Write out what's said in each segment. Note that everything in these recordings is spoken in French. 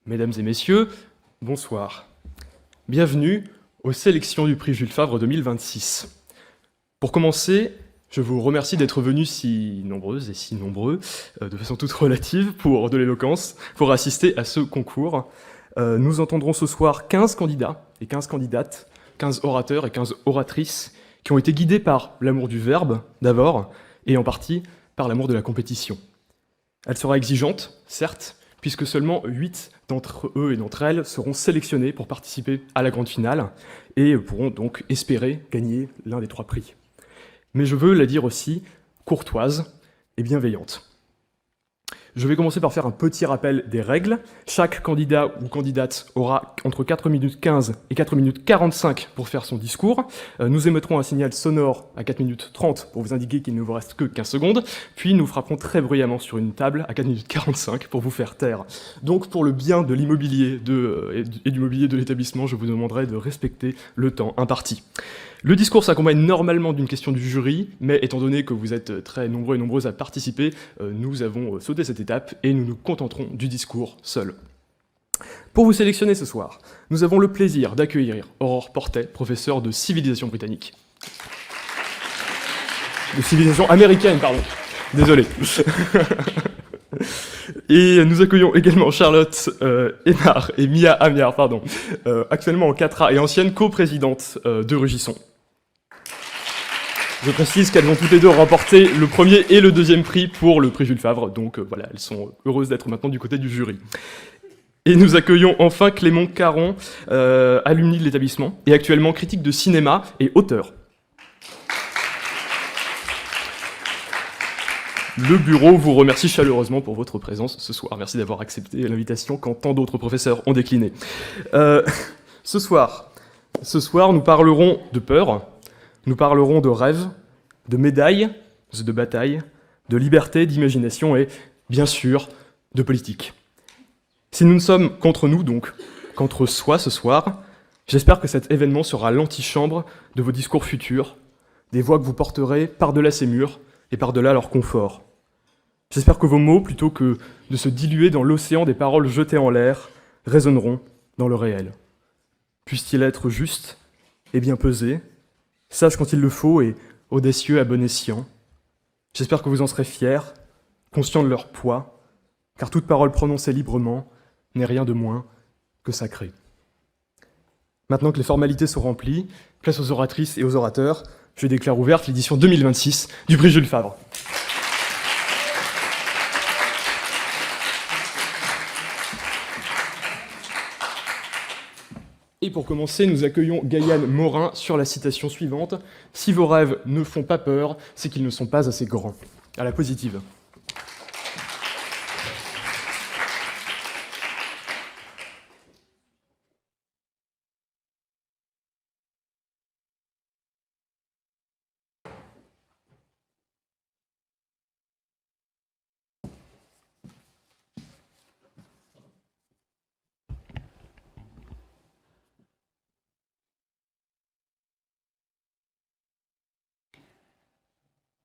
Mesdames et messieurs, bonsoir. Bienvenue aux sélections du prix Jules Favre 2026. Pour commencer, je vous remercie d'être venus si nombreuses et si nombreux, de façon toute relative, pour de l'éloquence, pour assister à ce concours. Nous entendrons ce soir 15 candidats et 15 candidates, 15 orateurs et 15 oratrices qui ont été guidés par l'amour du verbe, d'abord, et en partie par l'amour de la compétition. Elle sera exigeante, certes, puisque seulement 8 d'entre eux et d'entre elles seront sélectionnés pour participer à la grande finale et pourront donc espérer gagner l'un des 3 prix. Mais je veux la dire aussi courtoise et bienveillante. Je vais commencer par faire un petit rappel des règles. Chaque candidat ou candidate aura entre 4 minutes 15 et 4 minutes 45 pour faire son discours. Nous émettrons un signal sonore à 4 minutes 30 pour vous indiquer qu'il ne vous reste que 15 secondes. Puis nous frapperons très bruyamment sur une table à 4 minutes 45 pour vous faire taire. Donc pour le bien de l'immobilier et du mobilier de l'établissement, je vous demanderai de respecter le temps imparti. Le discours s'accompagne normalement d'une question du jury, mais étant donné que vous êtes très nombreux et nombreuses à participer, nous avons sauté cette étape et nous nous contenterons du discours seul. Pour vous sélectionner ce soir, nous avons le plaisir d'accueillir Aurore Portet, professeure de civilisation britannique. De civilisation américaine, pardon. Désolé. Et nous accueillons également Charlotte Hénard et Mia Amiard, actuellement en 4A et ancienne coprésidente de Rugisson. Je précise qu'elles ont toutes les deux remporté le premier et le deuxième prix pour le prix Jules Favre, donc voilà, elles sont heureuses d'être maintenant du côté du jury. Et nous accueillons enfin Clément Caron, alumni de l'établissement, et actuellement critique de cinéma et auteur. Le bureau vous remercie chaleureusement pour votre présence ce soir. Merci d'avoir accepté l'invitation quand tant d'autres professeurs ont décliné. Ce soir, nous parlerons de peur, nous parlerons de rêve, de médailles, de bataille, de liberté, d'imagination et, bien sûr, de politique. Si nous ne sommes qu'entre nous, donc, qu'entre soi ce soir, j'espère que cet événement sera l'antichambre de vos discours futurs, des voix que vous porterez par-delà ces murs et par-delà leur confort. J'espère que vos mots, plutôt que de se diluer dans l'océan des paroles jetées en l'air, résonneront dans le réel. Puissent-ils être justes et bien pesés, sages quand il le faut et audacieux à bon escient. J'espère que vous en serez fiers, conscients de leur poids, car toute parole prononcée librement n'est rien de moins que sacrée. Maintenant que les formalités sont remplies, place aux oratrices et aux orateurs, je déclare ouverte l'édition 2026 du prix Jules Favre. Et pour commencer, nous accueillons Gaïane Morin sur la citation suivante. « Si vos rêves ne font pas peur, c'est qu'ils ne sont pas assez grands. » À la positive.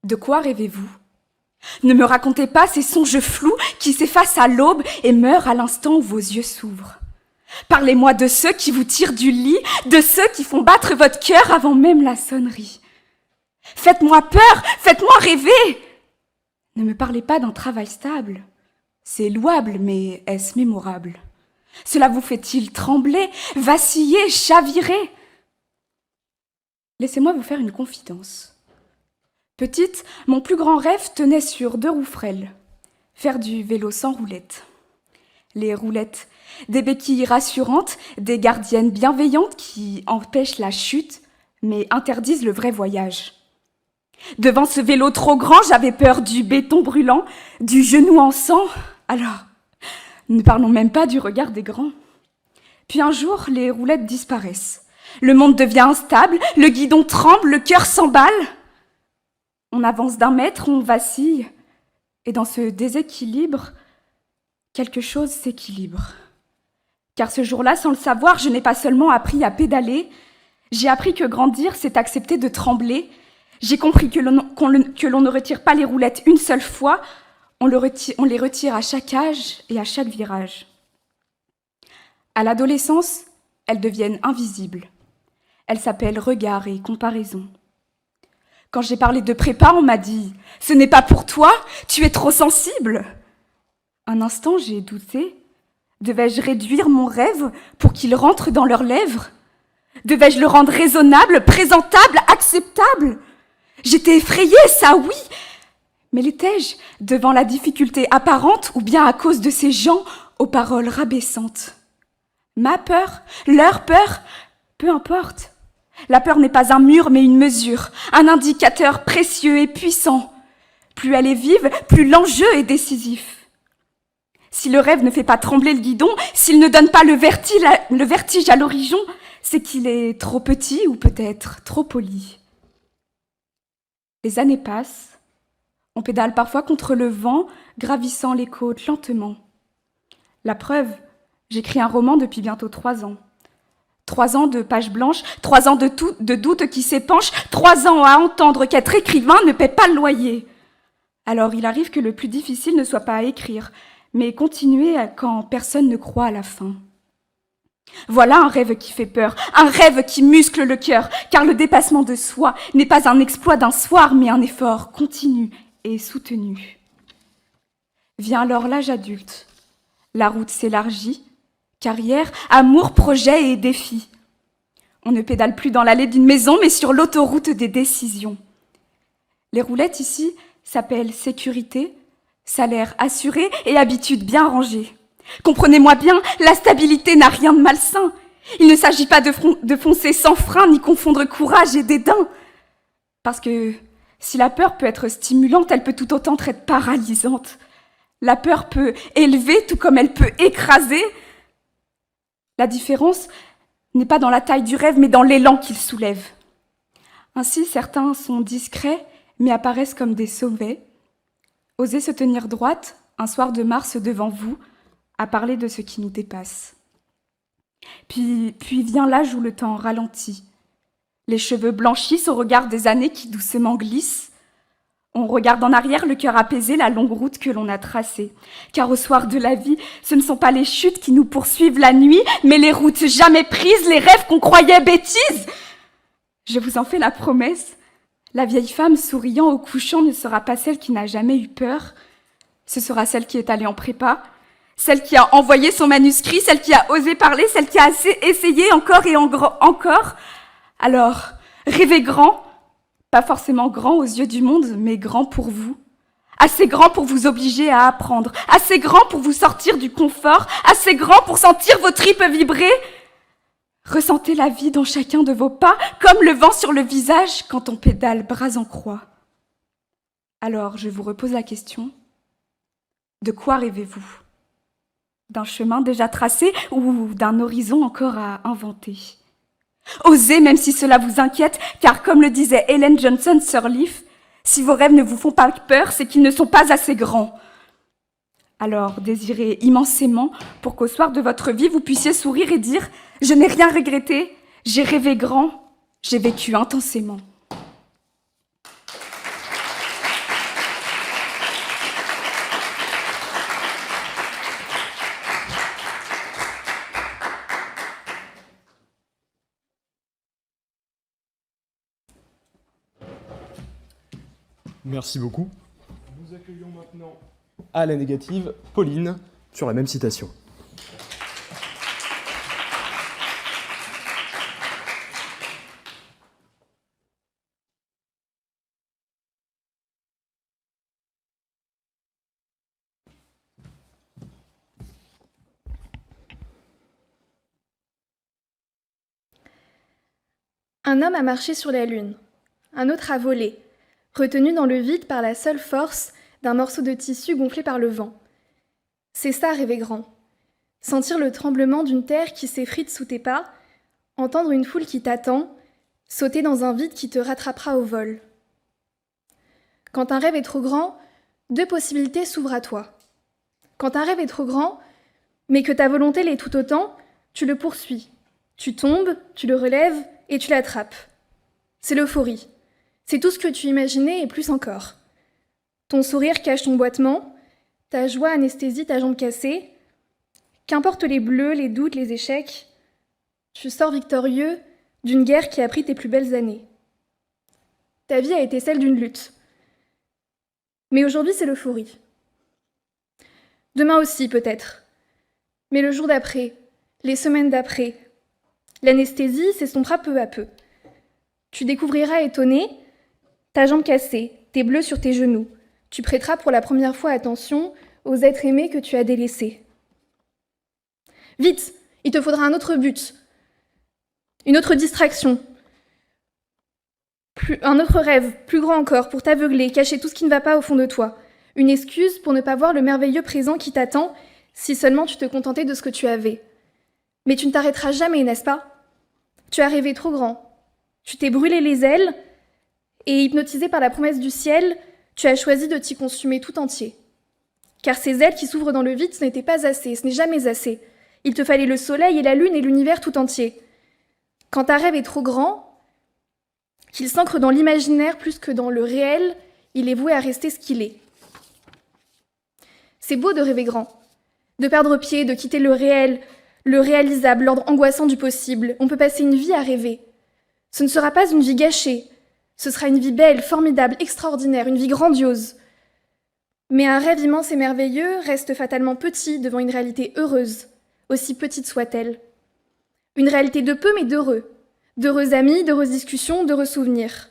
De quoi rêvez-vous ? Ne me racontez pas ces songes flous qui s'effacent à l'aube et meurent à l'instant où vos yeux s'ouvrent. Parlez-moi de ceux qui vous tirent du lit, de ceux qui font battre votre cœur avant même la sonnerie. Faites-moi peur, faites-moi rêver. Ne me parlez pas d'un travail stable. C'est louable, mais est-ce mémorable ? Cela vous fait-il trembler, vaciller, chavirer ? Laissez-moi vous faire une confidence. Petite, mon plus grand rêve tenait sur 2 roues frêles. Faire du vélo sans roulettes. Les roulettes, des béquilles rassurantes, des gardiennes bienveillantes qui empêchent la chute, mais interdisent le vrai voyage. Devant ce vélo trop grand, j'avais peur du béton brûlant, du genou en sang. Alors, ne parlons même pas du regard des grands. Puis un jour, les roulettes disparaissent. Le monde devient instable, le guidon tremble, le cœur s'emballe. On avance d'1 mètre, on vacille, et dans ce déséquilibre, quelque chose s'équilibre. Car ce jour-là, sans le savoir, je n'ai pas seulement appris à pédaler, j'ai appris que grandir, c'est accepter de trembler. J'ai compris que l'on ne retire pas les roulettes une seule fois, on les retire à chaque âge et à chaque virage. À l'adolescence, elles deviennent invisibles. Elles s'appellent regard et comparaison. Quand j'ai parlé de prépa, on m'a dit « Ce n'est pas pour toi, tu es trop sensible !» Un instant, j'ai douté. Devais-je réduire mon rêve pour qu'il rentre dans leurs lèvres? Devais-je le rendre raisonnable, présentable, acceptable? J'étais effrayée, ça oui. Mais l'étais-je devant la difficulté apparente ou bien à cause de ces gens aux paroles rabaissantes? Ma peur, leur peur, peu importe. La peur n'est pas un mur mais une mesure, un indicateur précieux et puissant. Plus elle est vive, plus l'enjeu est décisif. Si le rêve ne fait pas trembler le guidon, s'il ne donne pas le vertige à l'horizon, c'est qu'il est trop petit ou peut-être trop poli. Les années passent, on pédale parfois contre le vent, gravissant les côtes lentement. La preuve, j'écris un roman depuis bientôt 3 ans. 3 ans de pages blanches, 3 ans de doutes qui s'épanchent, 3 ans à entendre qu'être écrivain ne paie pas le loyer. Alors il arrive que le plus difficile ne soit pas à écrire, mais continuer quand personne ne croit à la fin. Voilà un rêve qui fait peur, un rêve qui muscle le cœur, car le dépassement de soi n'est pas un exploit d'un soir, mais un effort continu et soutenu. Vient alors l'âge adulte. La route s'élargit, carrière, amour, projet et défis. On ne pédale plus dans l'allée d'une maison, mais sur l'autoroute des décisions. Les roulettes ici s'appellent sécurité, salaire assuré et habitude bien rangée. Comprenez-moi bien, la stabilité n'a rien de malsain. Il ne s'agit pas de foncer sans frein ni confondre courage et dédain. Parce que si la peur peut être stimulante, elle peut tout autant être paralysante. La peur peut élever tout comme elle peut écraser. La différence n'est pas dans la taille du rêve, mais dans l'élan qu'il soulève. Ainsi, certains sont discrets, mais apparaissent comme des sommets. Osez se tenir droite, un soir de mars devant vous, à parler de ce qui nous dépasse. Puis vient l'âge où le temps ralentit. Les cheveux blanchissent au regard des années qui doucement glissent. On regarde en arrière, le cœur apaisé, la longue route que l'on a tracée. Car au soir de la vie, ce ne sont pas les chutes qui nous poursuivent la nuit, mais les routes jamais prises, les rêves qu'on croyait bêtises. Je vous en fais la promesse. La vieille femme souriant au couchant ne sera pas celle qui n'a jamais eu peur. Ce sera celle qui est allée en prépa, celle qui a envoyé son manuscrit, celle qui a osé parler, celle qui a essayé encore et encore. Alors, rêvez grand, pas forcément grand aux yeux du monde, mais grand pour vous. Assez grand pour vous obliger à apprendre, assez grand pour vous sortir du confort, assez grand pour sentir vos tripes vibrer. Ressentez la vie dans chacun de vos pas, comme le vent sur le visage quand on pédale bras en croix. Alors, je vous repose la question. De quoi rêvez-vous? D'un chemin déjà tracé ou d'un horizon encore à inventer? Osez, même si cela vous inquiète, car comme le disait Ellen Johnson Sirleaf, si vos rêves ne vous font pas peur, c'est qu'ils ne sont pas assez grands. Alors, désirez immensément pour qu'au soir de votre vie, vous puissiez sourire et dire « Je n'ai rien regretté, j'ai rêvé grand, j'ai vécu intensément ». Merci beaucoup. Nous accueillons maintenant à la négative Pauline sur la même citation. Un homme a marché sur la lune, un autre a volé, retenu dans le vide par la seule force d'un morceau de tissu gonflé par le vent. C'est ça rêver grand. Sentir le tremblement d'une terre qui s'effrite sous tes pas, entendre une foule qui t'attend, sauter dans un vide qui te rattrapera au vol. Quand un rêve est trop grand, 2 possibilités s'ouvrent à toi. Quand un rêve est trop grand, mais que ta volonté l'est tout autant, tu le poursuis. Tu tombes, tu le relèves et tu l'attrapes. C'est l'euphorie. C'est tout ce que tu imaginais et plus encore. Ton sourire cache ton boitement, ta joie anesthésie ta jambe cassée. Qu'importe les bleus, les doutes, les échecs, tu sors victorieux d'une guerre qui a pris tes plus belles années. Ta vie a été celle d'une lutte. Mais aujourd'hui, c'est l'euphorie. Demain aussi, peut-être. Mais le jour d'après, les semaines d'après, l'anesthésie s'estompera peu à peu. Tu découvriras étonné ta jambe cassée, tes bleus sur tes genoux. Tu prêteras pour la première fois attention aux êtres aimés que tu as délaissés. Vite, il te faudra un autre but, une autre distraction, un autre rêve, plus grand encore, pour t'aveugler, cacher tout ce qui ne va pas au fond de toi. Une excuse pour ne pas voir le merveilleux présent qui t'attend, si seulement tu te contentais de ce que tu avais. Mais tu ne t'arrêteras jamais, n'est-ce pas? Tu as rêvé trop grand. Tu t'es brûlé les ailes, et hypnotisé par la promesse du ciel, tu as choisi de t'y consumer tout entier. Car ces ailes qui s'ouvrent dans le vide, ce n'était pas assez, ce n'est jamais assez. Il te fallait le soleil et la lune et l'univers tout entier. Quand ta rêve est trop grand, qu'il s'ancre dans l'imaginaire plus que dans le réel, il est voué à rester ce qu'il est. C'est beau de rêver grand, de perdre pied, de quitter le réel, le réalisable, l'ordre angoissant du possible. On peut passer une vie à rêver. Ce ne sera pas une vie gâchée, ce sera une vie belle, formidable, extraordinaire, une vie grandiose. Mais un rêve immense et merveilleux reste fatalement petit devant une réalité heureuse, aussi petite soit-elle. Une réalité de peu mais d'heureux. D'heureux amis, d'heureuses discussions, d'heureux souvenirs.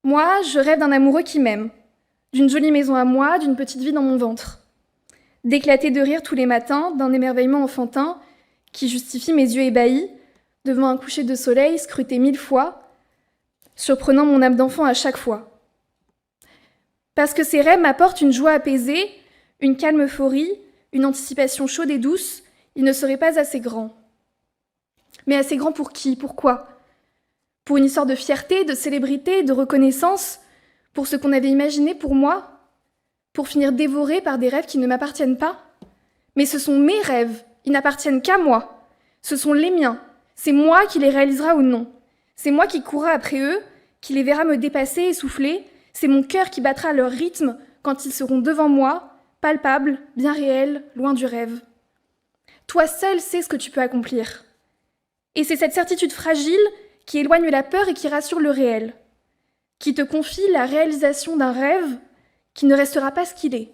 Moi, je rêve d'un amoureux qui m'aime, d'une jolie maison à moi, d'une petite vie dans mon ventre. D'éclater de rire tous les matins, d'un émerveillement enfantin qui justifie mes yeux ébahis, devant un coucher de soleil scruté 1000 fois, surprenant mon âme d'enfant à chaque fois. Parce que ces rêves m'apportent une joie apaisée, une calme euphorie, une anticipation chaude et douce, ils ne seraient pas assez grands. Mais assez grands pour qui? Pourquoi? Pour une histoire de fierté, de célébrité, de reconnaissance, pour ce qu'on avait imaginé pour moi? Pour finir dévoré par des rêves qui ne m'appartiennent pas? Mais ce sont mes rêves, ils n'appartiennent qu'à moi. Ce sont les miens, c'est moi qui les réalisera ou non. C'est moi qui courra après eux, qui les verra me dépasser, essouffler. C'est mon cœur qui battra à leur rythme quand ils seront devant moi, palpables, bien réels, loin du rêve. Toi seul sais ce que tu peux accomplir. Et c'est cette certitude fragile qui éloigne la peur et qui rassure le réel, qui te confie la réalisation d'un rêve qui ne restera pas ce qu'il est.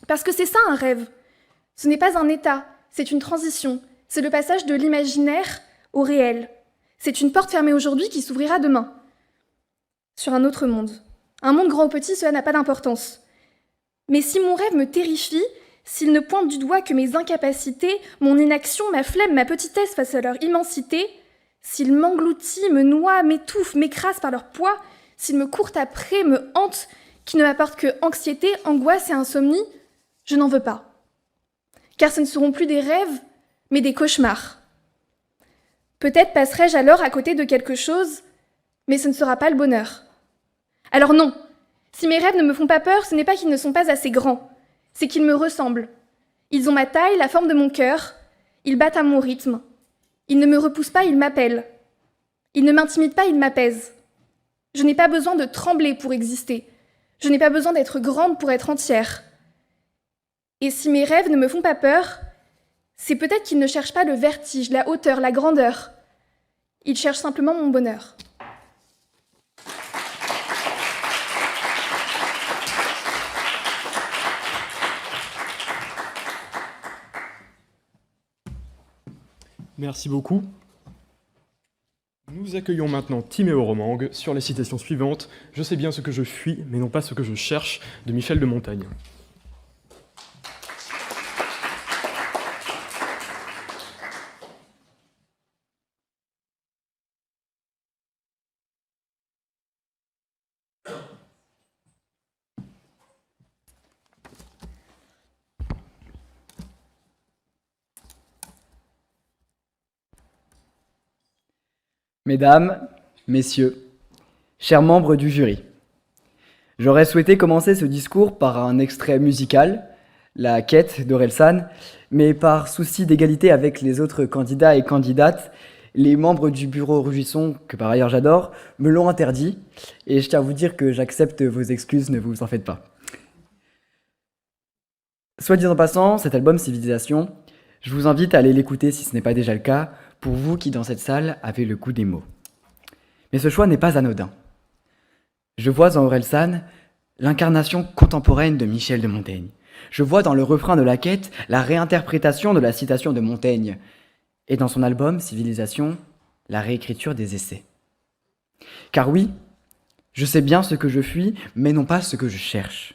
Parce que c'est ça un rêve. Ce n'est pas un état, c'est une transition, c'est le passage de l'imaginaire au réel. C'est une porte fermée aujourd'hui qui s'ouvrira demain, sur un autre monde. Un monde grand ou petit, cela n'a pas d'importance. Mais si mon rêve me terrifie, s'il ne pointe du doigt que mes incapacités, mon inaction, ma flemme, ma petitesse face à leur immensité, s'il m'engloutit, me noie, m'étouffe, m'écrase par leur poids, s'il me court après, me hante, qui ne m'apporte que anxiété, angoisse et insomnie, je n'en veux pas. Car ce ne seront plus des rêves, mais des cauchemars. Peut-être passerai-je alors à côté de quelque chose, mais ce ne sera pas le bonheur. Alors non, si mes rêves ne me font pas peur, ce n'est pas qu'ils ne sont pas assez grands, c'est qu'ils me ressemblent. Ils ont ma taille, la forme de mon cœur, ils battent à mon rythme. Ils ne me repoussent pas, ils m'appellent. Ils ne m'intimident pas, ils m'apaisent. Je n'ai pas besoin de trembler pour exister. Je n'ai pas besoin d'être grande pour être entière. Et si mes rêves ne me font pas peur, c'est peut-être qu'ils ne cherchent pas le vertige, la hauteur, la grandeur. Ils cherchent simplement mon bonheur. Merci beaucoup. Nous accueillons maintenant Timéo Romangue sur les citations suivantes. Je sais bien ce que je fuis, mais non pas ce que je cherche, de Michel de Montaigne. Mesdames, Messieurs, chers membres du jury, j'aurais souhaité commencer ce discours par un extrait musical, La Quête d'Orelsan, mais par souci d'égalité avec les autres candidats et candidates, les membres du bureau Rugisson, que par ailleurs j'adore, me l'ont interdit, et je tiens à vous dire que j'accepte vos excuses, ne vous en faites pas. Soit dit en passant, cet album Civilisation, je vous invite à aller l'écouter si ce n'est pas déjà le cas, pour vous qui dans cette salle avez le goût des mots. Mais ce choix n'est pas anodin. Je vois en Orelsan l'incarnation contemporaine de Michel de Montaigne. Je vois dans le refrain de la quête la réinterprétation de la citation de Montaigne, et dans son album Civilisation, la réécriture des essais. Car oui, je sais bien ce que je fuis, mais non pas ce que je cherche.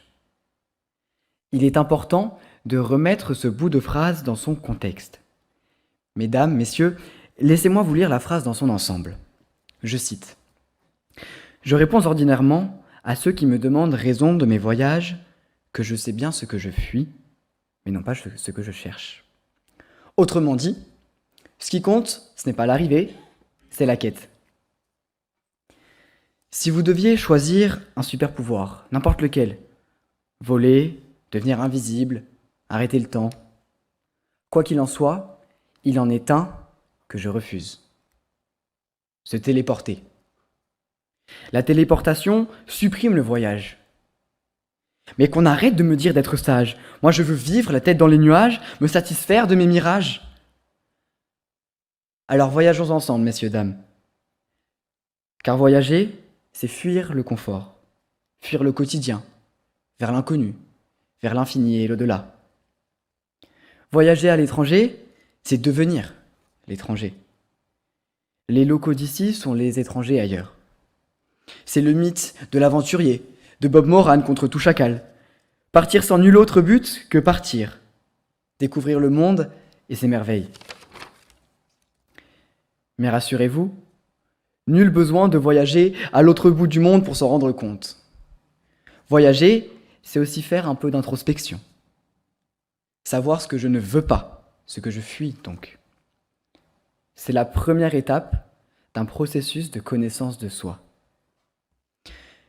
Il est important de remettre ce bout de phrase dans son contexte. Mesdames, messieurs, laissez-moi vous lire la phrase dans son ensemble. Je cite. « Je réponds ordinairement à ceux qui me demandent raison de mes voyages, que je sais bien ce que je fuis, mais non pas ce que je cherche. Autrement dit, ce qui compte, ce n'est pas l'arrivée, c'est la quête. Si vous deviez choisir un super pouvoir, n'importe lequel, voler, devenir invisible, arrêter le temps, quoi qu'il en soit, il en est un que je refuse. Se téléporter. La téléportation supprime le voyage. Mais qu'on arrête de me dire d'être sage. Moi, je veux vivre la tête dans les nuages, me satisfaire de mes mirages. Alors voyageons ensemble, messieurs, dames. Car voyager, c'est fuir le confort, fuir le quotidien, vers l'inconnu, vers l'infini et l'au-delà. Voyager à l'étranger, c'est devenir l'étranger. Les locaux d'ici sont les étrangers ailleurs. C'est le mythe de l'aventurier, de Bob Moran contre tout chacal. Partir sans nul autre but que partir. Découvrir le monde et ses merveilles. Mais rassurez-vous, nul besoin de voyager à l'autre bout du monde pour s'en rendre compte. Voyager, c'est aussi faire un peu d'introspection. Savoir ce que je ne veux pas, ce que je fuis donc. C'est la première étape d'un processus de connaissance de soi.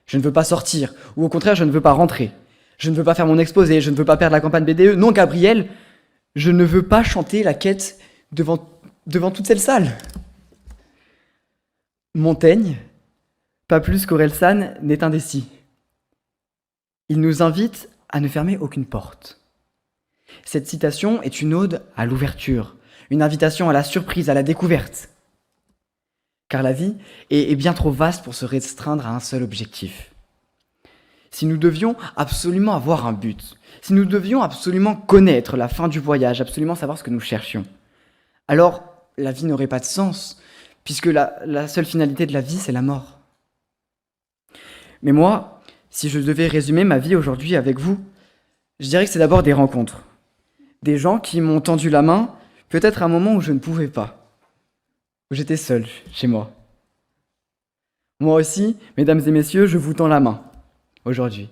Je ne veux pas sortir, ou au contraire, je ne veux pas rentrer. Je ne veux pas faire mon exposé, je ne veux pas perdre la campagne BDE. Non, Gabriel, je ne veux pas chanter la quête devant toute cette salle. Montaigne, pas plus qu'Orelsan, n'est indécis. Il nous invite à ne fermer aucune porte. Cette citation est une ode à l'ouverture, une invitation à la surprise, à la découverte. Car la vie est bien trop vaste pour se restreindre à un seul objectif. Si nous devions absolument avoir un but, si nous devions absolument connaître la fin du voyage, absolument savoir ce que nous cherchions, alors la vie n'aurait pas de sens, puisque la seule finalité de la vie, c'est la mort. Mais moi, si je devais résumer ma vie aujourd'hui avec vous, je dirais que c'est d'abord des rencontres. Des gens qui m'ont tendu la main, peut-être à un moment où je ne pouvais pas, où j'étais seul, chez moi. Moi aussi, mesdames et messieurs, je vous tends la main, aujourd'hui.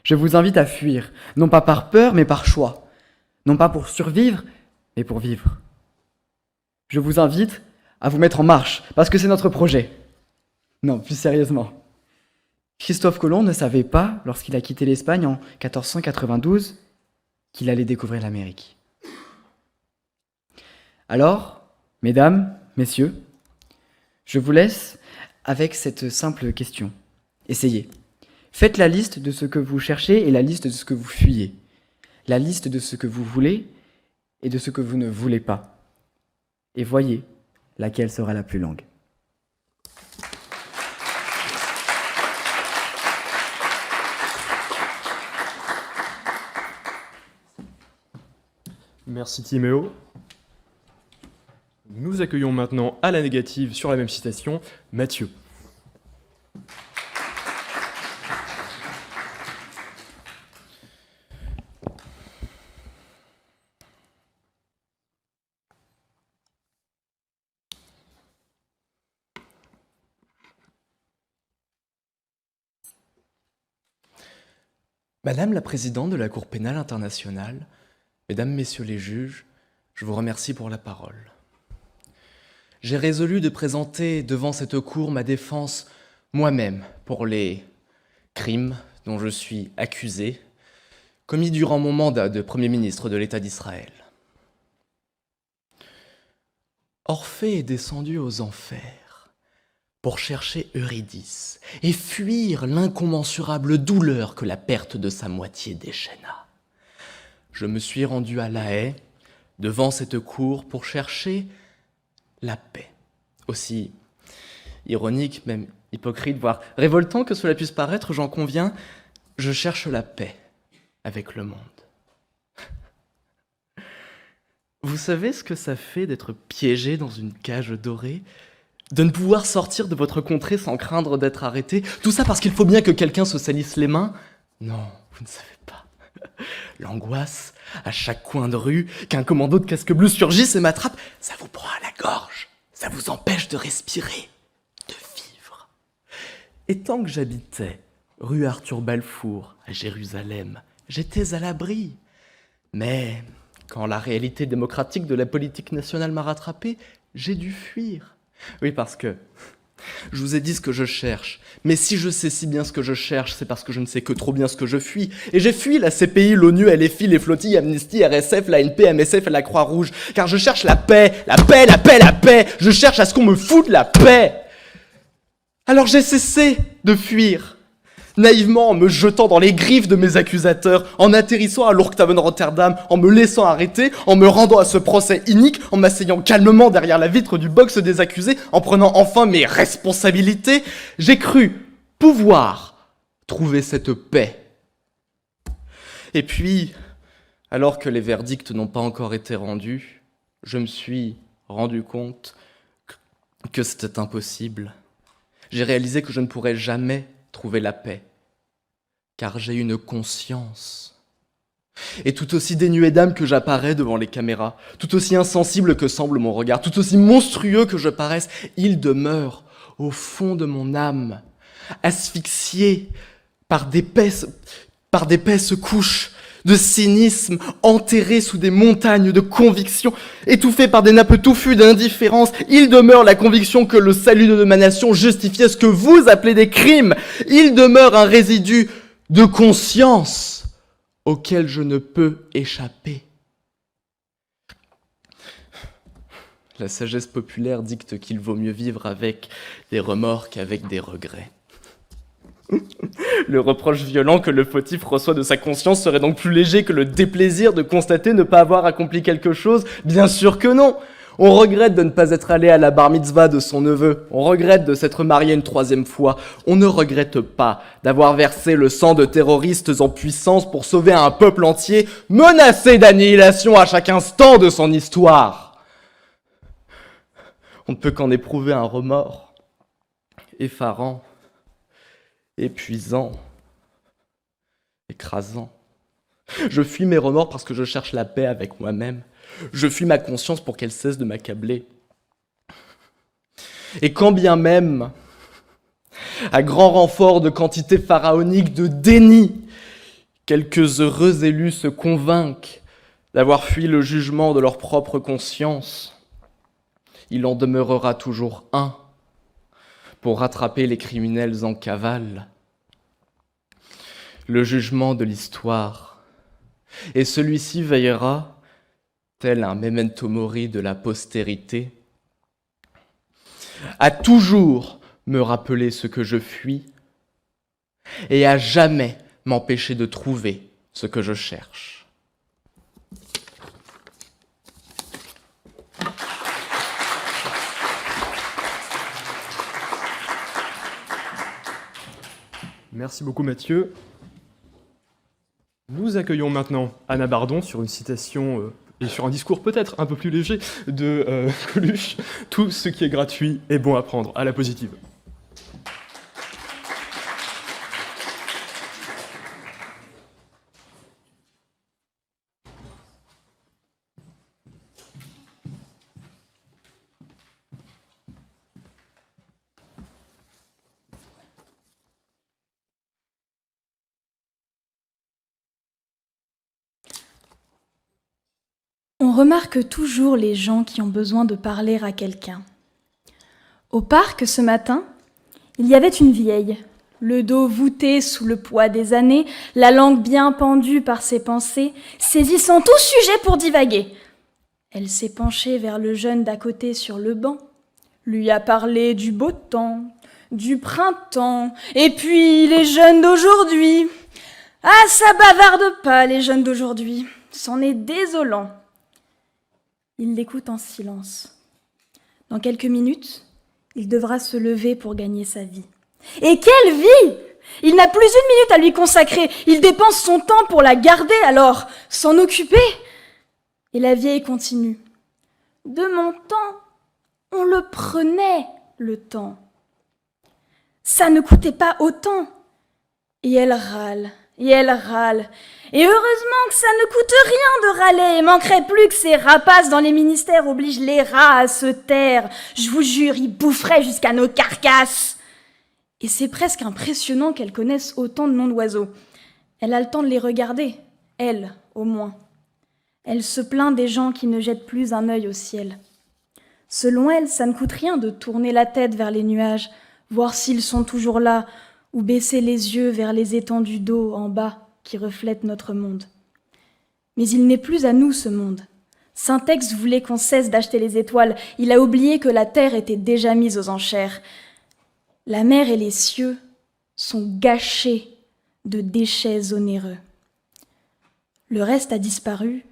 Je vous invite à fuir, non pas par peur, mais par choix. Non pas pour survivre, mais pour vivre. Je vous invite à vous mettre en marche, parce que c'est notre projet. Non, plus sérieusement. Christophe Colomb ne savait pas, lorsqu'il a quitté l'Espagne en 1492, qu'il allait découvrir l'Amérique. Alors, mesdames, messieurs, je vous laisse avec cette simple question. Essayez. Faites la liste de ce que vous cherchez et la liste de ce que vous fuyez. La liste de ce que vous voulez et de ce que vous ne voulez pas. Et voyez laquelle sera la plus longue. Merci Timéo. Nous accueillons maintenant à la négative sur la même citation, Mathieu. Madame la présidente de la Cour pénale internationale, mesdames, messieurs les juges, je vous remercie pour la parole. J'ai résolu de présenter devant cette cour ma défense moi-même pour les crimes dont je suis accusé, commis durant mon mandat de Premier ministre de l'État d'Israël. Orphée est descendu aux enfers pour chercher Eurydice et fuir l'incommensurable douleur que la perte de sa moitié déchaîna. je me suis rendu à La Haye, devant cette cour, pour chercher la paix. Aussi ironique, même hypocrite, voire révoltant que cela puisse paraître, j'en conviens, je cherche la paix avec le monde. Vous savez ce que ça fait d'être piégé dans une cage dorée ? De ne pouvoir sortir de votre contrée sans craindre d'être arrêté ? Tout ça parce qu'il faut bien que quelqu'un se salisse les mains ? Non, vous ne savez pas. L'angoisse, à chaque coin de rue, qu'un commando de casque bleu surgisse et m'attrape, ça vous prend à la gorge, ça vous empêche de respirer, de vivre. Et tant que j'habitais rue Arthur Balfour, à Jérusalem, j'étais à l'abri. Mais quand la réalité démocratique de la politique nationale m'a rattrapé, j'ai dû fuir. Oui, parce que je vous ai dit ce que je cherche. Mais si je sais si bien ce que je cherche, c'est parce que je ne sais que trop bien ce que je fuis. Et j'ai fui la CPI, l'ONU, LFI, les flottilles, Amnesty, RSF, l'ANP, MSF et la Croix-Rouge. Car je cherche la paix, la paix, la paix, la paix. Je cherche à ce qu'on me foute la paix. Alors j'ai cessé de fuir. Naïvement, en me jetant dans les griffes de mes accusateurs, en atterrissant à l'Urkthaven Rotterdam, en me laissant arrêter, en me rendant à ce procès inique, en m'asseyant calmement derrière la vitre du box des accusés, en prenant enfin mes responsabilités, j'ai cru pouvoir trouver cette paix. Et puis, alors que les verdicts n'ont pas encore été rendus, je me suis rendu compte que c'était impossible. J'ai réalisé que je ne pourrais jamais trouver la paix, car j'ai une conscience. Et tout aussi dénué d'âme que j'apparais devant les caméras, tout aussi insensible que semble mon regard, tout aussi monstrueux que je paraisse, il demeure au fond de mon âme, asphyxié par d'épaisses couches de cynisme, enterré sous des montagnes de convictions, étouffé par des nappes touffues d'indifférence. Il demeure la conviction que le salut de ma nation justifiait ce que vous appelez des crimes. Il demeure un résidu de conscience auquel je ne peux échapper. La sagesse populaire dicte qu'il vaut mieux vivre avec des remords qu'avec des regrets. Le reproche violent que le fautif reçoit de sa conscience serait donc plus léger que le déplaisir de constater ne pas avoir accompli quelque chose ? Bien sûr que non. On regrette de ne pas être allé à la bar mitzvah de son neveu. On regrette de s'être marié une 3e fois. On ne regrette pas d'avoir versé le sang de terroristes en puissance pour sauver un peuple entier menacé d'annihilation à chaque instant de son histoire. On ne peut qu'en éprouver un remords effarant, épuisant, écrasant. Je fuis mes remords parce que je cherche la paix avec moi-même. Je fuis ma conscience pour qu'elle cesse de m'accabler. Et quand bien même, à grand renfort de quantité pharaonique de déni, quelques heureux élus se convainquent d'avoir fui le jugement de leur propre conscience, il en demeurera toujours un pour rattraper les criminels en cavale. Le jugement de l'histoire. Et celui-ci veillera, tel un memento mori de la postérité, à toujours me rappeler ce que je fuis et à jamais m'empêcher de trouver ce que je cherche. Merci beaucoup Mathieu. Nous accueillons maintenant Anna Bardon sur une citation et sur un discours peut-être un peu plus léger de Coluche. Tout ce qui est gratuit est bon à prendre, à la positive. On remarque toujours les gens qui ont besoin de parler à quelqu'un. Au parc, ce matin, il y avait une vieille, le dos voûté sous le poids des années, la langue bien pendue par ses pensées, saisissant tout sujet pour divaguer. Elle s'est penchée vers le jeune d'à côté sur le banc, lui a parlé du beau temps, du printemps, et puis les jeunes d'aujourd'hui. Ah, ça bavarde pas, les jeunes d'aujourd'hui. c'en est désolant. Il l'écoute en silence. Dans quelques minutes, il devra se lever pour gagner sa vie. Et quelle vie! Il n'a plus une minute à lui consacrer. Il dépense son temps pour la garder, alors s'en occuper. Et la vieille continue. De mon temps, on le prenait, le temps. Ça ne coûtait pas autant. Et elle râle, et elle râle. Et heureusement que ça ne coûte rien de râler. Il manquerait plus que ces rapaces dans les ministères obligent les rats à se taire. Je vous jure, ils boufferaient jusqu'à nos carcasses. Et c'est presque impressionnant qu'elle connaisse autant de noms d'oiseaux. Elle a le temps de les regarder, elle, au moins. Elle se plaint des gens qui ne jettent plus un œil au ciel. Selon elle, ça ne coûte rien de tourner la tête vers les nuages, voir s'ils sont toujours là, ou baisser les yeux vers les étendues d'eau en bas qui reflètent notre monde. Mais il n'est plus à nous, ce monde. Syntex voulait qu'on cesse d'acheter les étoiles. Il a oublié que la terre était déjà mise aux enchères. La mer et les cieux sont gâchés de déchets onéreux. Le reste a disparu,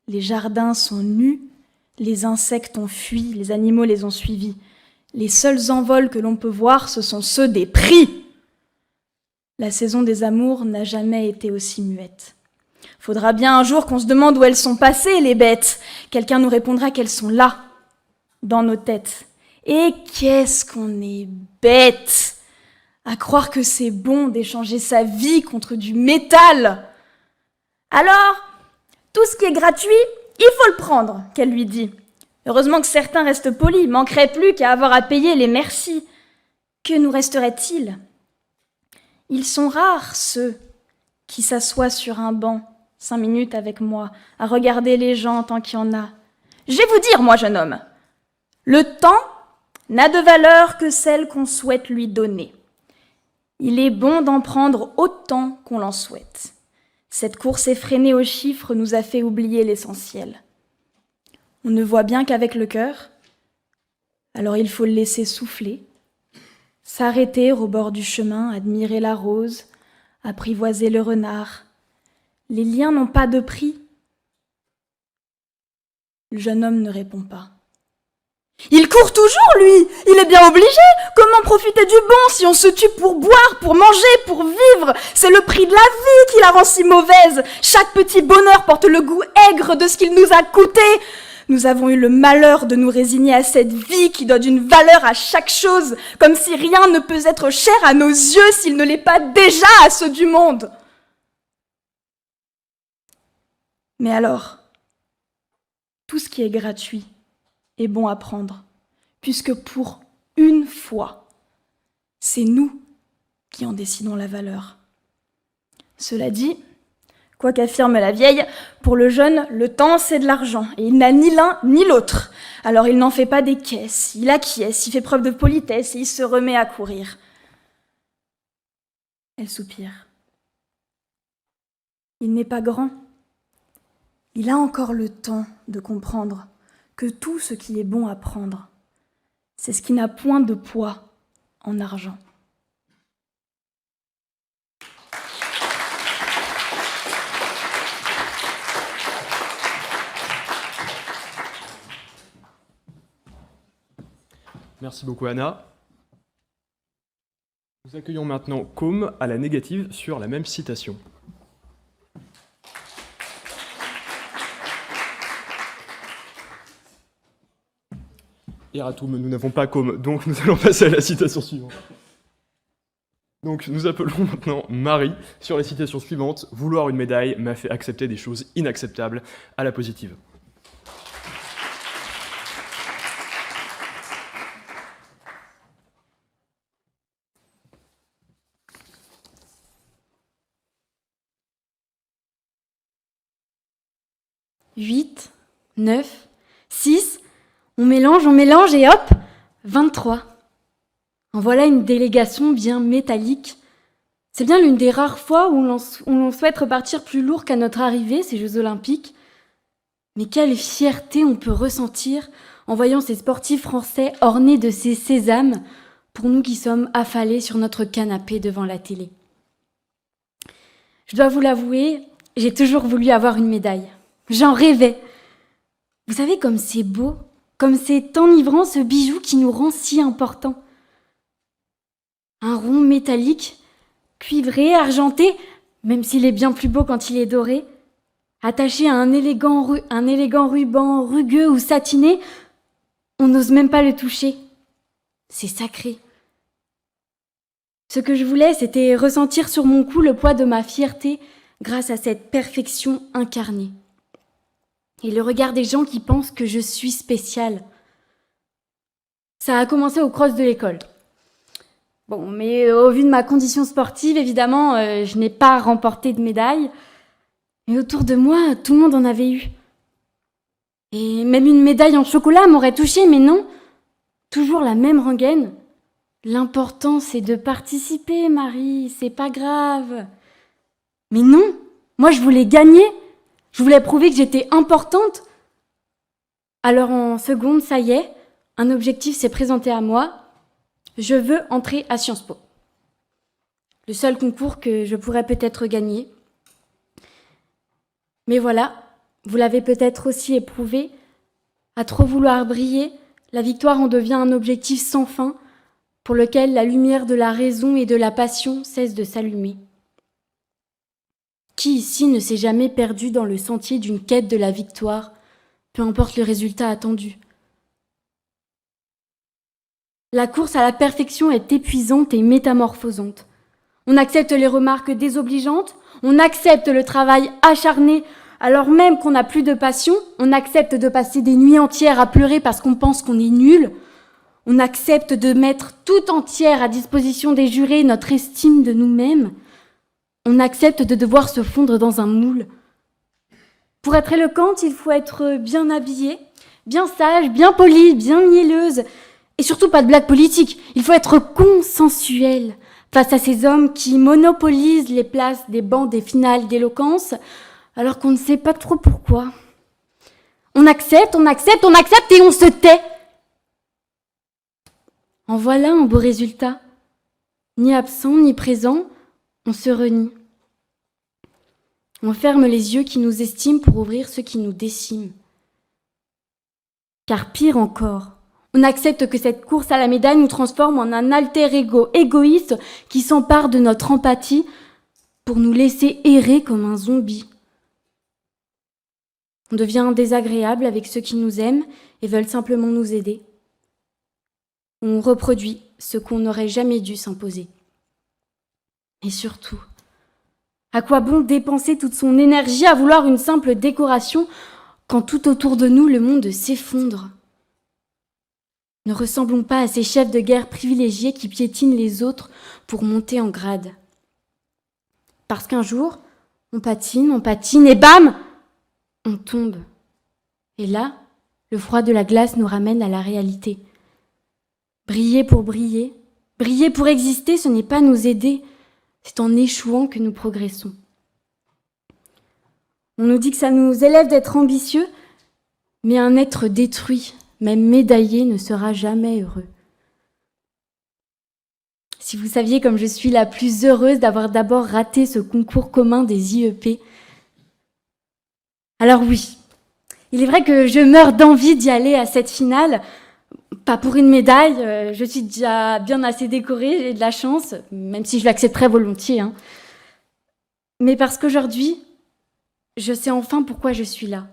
les jardins sont nus, les insectes ont fui, les animaux les ont suivis. Les seuls envols que l'on peut voir, ce sont ceux des prix. La saison des amours n'a jamais été aussi muette. Faudra bien un jour qu'on se demande où elles sont passées, les bêtes. Quelqu'un nous répondra qu'elles sont là, dans nos têtes. Et qu'est-ce qu'on est bête à croire que c'est bon d'échanger sa vie contre du métal. Alors, tout ce qui est gratuit, il faut le prendre, qu'elle lui dit. Heureusement que certains restent polis, manquerait plus qu'à avoir à payer les merci. Que nous resterait-il? Ils sont rares, ceux qui s'assoient sur un banc, 5 minutes avec moi, à regarder les gens tant qu'il y en a. Je vais vous dire, moi, jeune homme, le temps n'a de valeur que celle qu'on souhaite lui donner. Il est bon d'en prendre autant qu'on l'en souhaite. Cette course effrénée aux chiffres nous a fait oublier l'essentiel. On ne voit bien qu'avec le cœur, alors il faut le laisser souffler, s'arrêter au bord du chemin, admirer la rose, apprivoiser le renard. Les liens n'ont pas de prix. Le jeune homme ne répond pas. Il court toujours, lui. Il est bien obligé. Comment profiter du bon si on se tue pour boire, pour manger, pour vivre? C'est le prix de la vie qui la rend si mauvaise. Chaque petit bonheur porte le goût aigre de ce qu'il nous a coûté. Nous avons eu le malheur de nous résigner à cette vie qui donne une valeur à chaque chose, comme si rien ne peut être cher à nos yeux s'il ne l'est pas déjà à ceux du monde. Mais alors, tout ce qui est gratuit est bon à prendre, puisque pour une fois, c'est nous qui en décidons la valeur. Cela dit, quoi qu'affirme la vieille, pour le jeune, le temps c'est de l'argent, et il n'a ni l'un ni l'autre. Alors il n'en fait pas des caisses, il acquiesce, il fait preuve de politesse et il se remet à courir. Elle soupire. Il n'est pas grand. Il a encore le temps de comprendre que tout ce qui est bon à prendre, c'est ce qui n'a point de poids en argent. Merci beaucoup Anna. Nous accueillons maintenant Com à la négative sur la même citation. Eratum, nous n'avons pas Com, donc nous allons passer à la citation suivante. Donc nous appelons maintenant Marie sur la citation suivante. Vouloir une médaille m'a fait accepter des choses inacceptables à la positive. Huit, 9, 6, on mélange et hop, 23. En voilà une délégation bien métallique. C'est bien l'une des rares fois où l'on souhaite repartir plus lourd qu'à notre arrivée, ces Jeux Olympiques. Mais quelle fierté on peut ressentir en voyant ces sportifs français ornés de ces sésames, pour nous qui sommes affalés sur notre canapé devant la télé. Je dois vous l'avouer, j'ai toujours voulu avoir une médaille. J'en rêvais. Vous savez comme c'est beau, comme c'est enivrant ce bijou qui nous rend si importants. Un rond métallique, cuivré, argenté, même s'il est bien plus beau quand il est doré, attaché à un élégant ruban rugueux ou satiné, on n'ose même pas le toucher. C'est sacré. Ce que je voulais, c'était ressentir sur mon cou le poids de ma fierté grâce à cette perfection incarnée. Et le regard des gens qui pensent que je suis spéciale. Ça a commencé au cross de l'école. Bon, mais au vu de ma condition sportive, évidemment, je n'ai pas remporté de médaille. Mais autour de moi, tout le monde en avait eu. Et même une médaille en chocolat m'aurait touchée, mais non. Toujours la même rengaine. L'important, c'est de participer, Marie, c'est pas grave. Mais non, moi je voulais gagner. Je voulais prouver que j'étais importante. Alors en seconde, ça y est, un objectif s'est présenté à moi. Je veux entrer à Sciences Po. Le seul concours que je pourrais peut-être gagner. Mais voilà, vous l'avez peut-être aussi éprouvé, à trop vouloir briller, la victoire en devient un objectif sans fin, pour lequel la lumière de la raison et de la passion cesse de s'allumer. Qui ici ne s'est jamais perdu dans le sentier d'une quête de la victoire, peu importe le résultat attendu? La course à la perfection est épuisante et métamorphosante. On accepte les remarques désobligeantes, on accepte le travail acharné, alors même qu'on n'a plus de passion, on accepte de passer des nuits entières à pleurer parce qu'on pense qu'on est nul, on accepte de mettre tout entière à disposition des jurés notre estime de nous-mêmes, on accepte de devoir se fondre dans un moule. Pour être éloquente, il faut être bien habillée, bien sage, bien polie, bien mielleuse, et surtout pas de blague politique. Il faut être consensuel face à ces hommes qui monopolisent les places des bancs des finales d'éloquence, alors qu'on ne sait pas trop pourquoi. On accepte et on se tait. En voilà un beau résultat. Ni absent, ni présent, on se renie. On ferme les yeux qui nous estiment pour ouvrir ceux qui nous déciment. Car pire encore, on accepte que cette course à la médaille nous transforme en un alter ego égoïste qui s'empare de notre empathie pour nous laisser errer comme un zombie. On devient désagréable avec ceux qui nous aiment et veulent simplement nous aider. On reproduit ce qu'on n'aurait jamais dû s'imposer. Et surtout, à quoi bon dépenser toute son énergie à vouloir une simple décoration quand tout autour de nous le monde s'effondre? Ne ressemblons pas à ces chefs de guerre privilégiés qui piétinent les autres pour monter en grade. Parce qu'un jour, on patine et bam, on tombe. Et là, le froid de la glace nous ramène à la réalité. Briller pour exister, ce n'est pas nous aider, c'est en échouant que nous progressons. On nous dit que ça nous élève d'être ambitieux, mais un être détruit, même médaillé, ne sera jamais heureux. Si vous saviez comme je suis la plus heureuse d'avoir d'abord raté ce concours commun des IEP. Alors oui, il est vrai que je meurs d'envie d'y aller à cette finale. Pas pour une médaille, je suis déjà bien assez décorée, j'ai de la chance, même si je l'accepterais volontiers. Mais parce qu'aujourd'hui, je sais enfin pourquoi je suis là.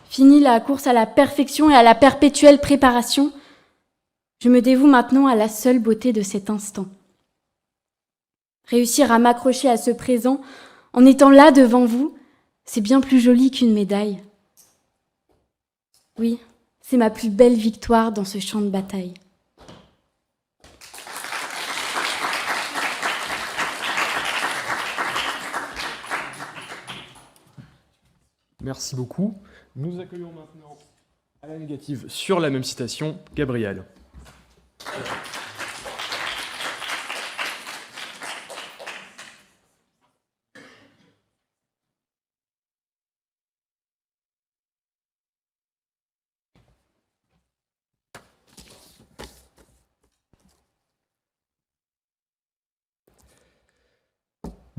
Fini la course à la perfection et à la perpétuelle préparation, je me dévoue maintenant à la seule beauté de cet instant. Réussir à m'accrocher à ce présent en étant là devant vous, c'est bien plus joli qu'une médaille. Oui, c'est ma plus belle victoire dans ce champ de bataille. Merci beaucoup. Nous accueillons maintenant à la négative sur la même citation, Gabriel.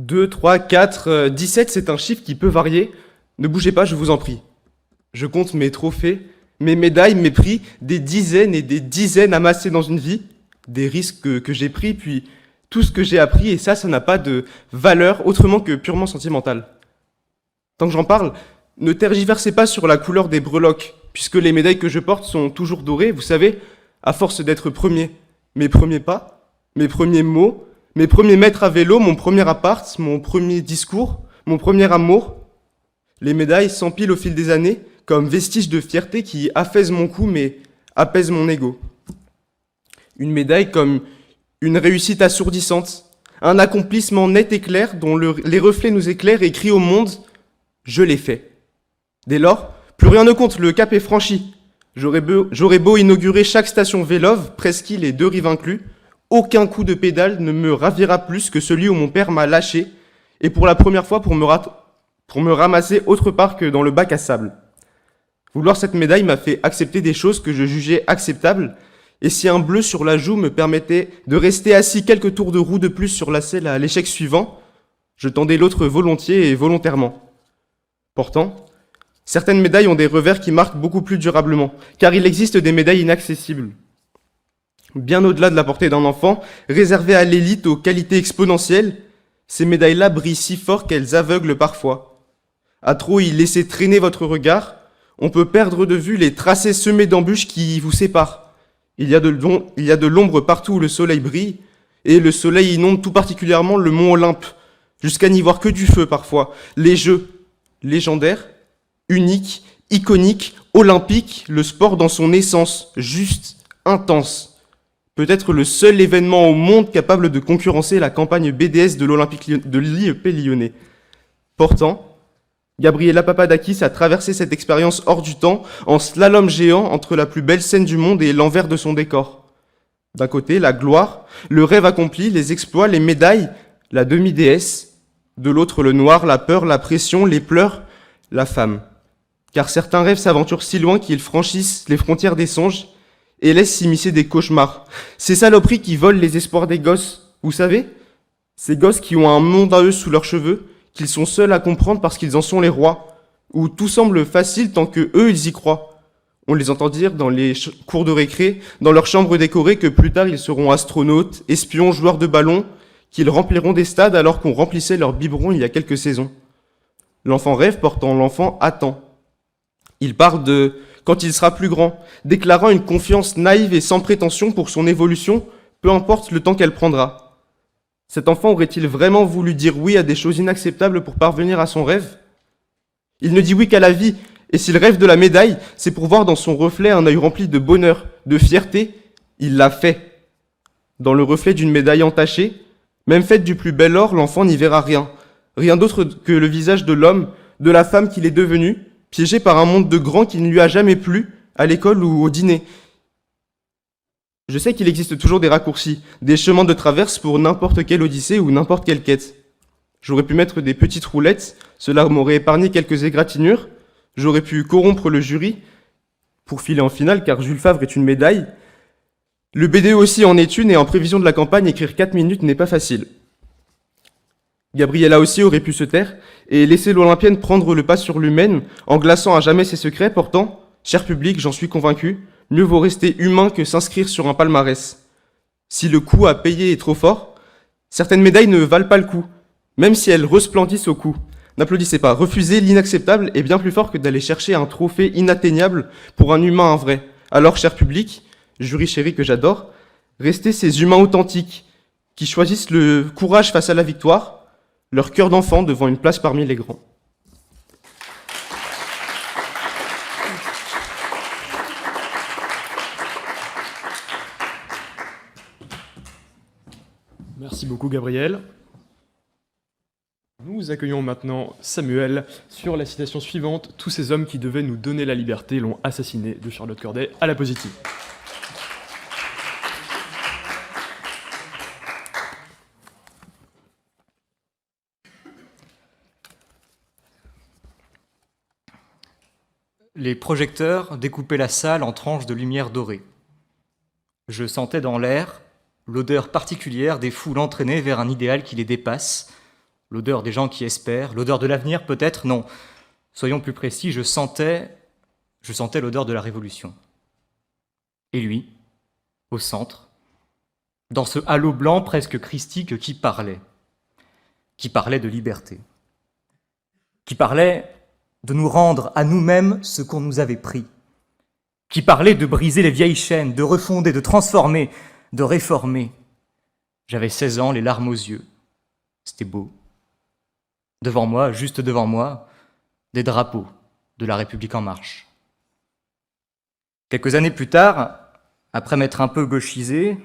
2, 3, 4, 17, c'est un chiffre qui peut varier. Ne bougez pas, je vous en prie. Je compte mes trophées, mes médailles, mes prix, des dizaines et des dizaines amassés dans une vie, des risques que j'ai pris, puis tout ce que j'ai appris, et ça n'a pas de valeur autrement que purement sentimentale. Tant que j'en parle, ne tergiversez pas sur la couleur des breloques, puisque les médailles que je porte sont toujours dorées, vous savez, à force d'être premier. Mes premiers pas, mes premiers mots, mes premiers mètres à vélo, mon premier appart, mon premier discours, mon premier amour. Les médailles s'empilent au fil des années, comme vestiges de fierté qui affaisent mon cou mais apaisent mon ego. Une médaille comme une réussite assourdissante, un accomplissement net et clair dont les reflets nous éclairent et crient au monde « Je l'ai fait ». Dès lors, plus rien ne compte, le cap est franchi. J'aurais beau inaugurer chaque station Vélove, presqu'île et 2 rives inclus, aucun coup de pédale ne me ravira plus que celui où mon père m'a lâché, et pour la première fois pour me ramasser autre part que dans le bac à sable. Vouloir cette médaille m'a fait accepter des choses que je jugeais acceptables, et si un bleu sur la joue me permettait de rester assis quelques tours de roue de plus sur la selle à l'échec suivant, je tendais l'autre volontiers et volontairement. Pourtant, certaines médailles ont des revers qui marquent beaucoup plus durablement, car il existe des médailles inaccessibles. Bien au-delà de la portée d'un enfant, réservées à l'élite aux qualités exponentielles, ces médailles-là brillent si fort qu'elles aveuglent parfois. À trop y laisser traîner votre regard, on peut perdre de vue les tracés semés d'embûches qui vous séparent. Il y a de l'ombre partout où le soleil brille, et le soleil inonde tout particulièrement le mont Olympe, jusqu'à n'y voir que du feu parfois. Les jeux, légendaires, uniques, iconiques, olympiques, le sport dans son essence, juste, intense. Peut-être le seul événement au monde capable de concurrencer la campagne BDS de l'IEP lyonnais. Pourtant, Gabriela Papadakis a traversé cette expérience hors du temps en slalom géant entre la plus belle scène du monde et l'envers de son décor. D'un côté, la gloire, le rêve accompli, les exploits, les médailles, la demi-déesse. De l'autre, le noir, la peur, la pression, les pleurs, la femme. Car certains rêves s'aventurent si loin qu'ils franchissent les frontières des songes et laissent s'immiscer des cauchemars. Ces saloperies qui volent les espoirs des gosses, vous savez ? Ces gosses qui ont un monde à eux sous leurs cheveux, qu'ils sont seuls à comprendre parce qu'ils en sont les rois, où tout semble facile tant que eux ils y croient. On les entend dire dans les cours de récré, dans leurs chambres décorées, que plus tard ils seront astronautes, espions, joueurs de ballon, qu'ils rempliront des stades alors qu'on remplissait leurs biberons il y a quelques saisons. L'enfant rêve, pourtant l'enfant attend. Il parle de quand il sera plus grand, déclarant une confiance naïve et sans prétention pour son évolution, peu importe le temps qu'elle prendra. Cet enfant aurait-il vraiment voulu dire oui à des choses inacceptables pour parvenir à son rêve ? Il ne dit oui qu'à la vie, et s'il rêve de la médaille, c'est pour voir dans son reflet un œil rempli de bonheur, de fierté. Il l'a fait. Dans le reflet d'une médaille entachée, même faite du plus bel or, l'enfant n'y verra rien. Rien d'autre que le visage de l'homme, de la femme qu'il est devenu, piégé par un monde de grands qui ne lui a jamais plu, à l'école ou au dîner. Je sais qu'il existe toujours des raccourcis, des chemins de traverse pour n'importe quelle odyssée ou n'importe quelle quête. J'aurais pu mettre des petites roulettes, cela m'aurait épargné quelques égratignures. J'aurais pu corrompre le jury pour filer en finale, car Jules Favre est une médaille. Le BDE aussi en est une, et en prévision de la campagne, écrire 4 minutes n'est pas facile. Gabriela aussi aurait pu se taire et laisser l'Olympienne prendre le pas sur l'humaine en glaçant à jamais ses secrets. Pourtant, cher public, j'en suis convaincu, mieux vaut rester humain que s'inscrire sur un palmarès. Si le coût à payer est trop fort, certaines médailles ne valent pas le coup, même si elles resplendissent au cou. N'applaudissez pas, refuser l'inacceptable est bien plus fort que d'aller chercher un trophée inatteignable pour un humain, un vrai. Alors, cher public, jury chéri que j'adore, restez ces humains authentiques qui choisissent le courage face à la victoire, leur cœur d'enfant devant une place parmi les grands. Merci beaucoup Gabriel. Nous accueillons maintenant Samuel sur la citation suivante. Tous ces hommes qui devaient nous donner la liberté l'ont assassiné, de Charlotte Corday à la positive. Les projecteurs découpaient la salle en tranches de lumière dorée. Je sentais dans l'air l'odeur particulière des foules entraînées vers un idéal qui les dépasse, l'odeur des gens qui espèrent, l'odeur de l'avenir peut-être, non. Soyons plus précis, je sentais l'odeur de la Révolution. Et lui, au centre, dans ce halo blanc presque christique qui parlait de liberté, qui parlait de nous rendre à nous-mêmes ce qu'on nous avait pris, qui parlait de briser les vieilles chaînes, de refonder, de transformer, de réformer. J'avais 16 ans, les larmes aux yeux. C'était beau. Devant moi, juste devant moi, des drapeaux de la République en marche. Quelques années plus tard, après m'être un peu gauchisé,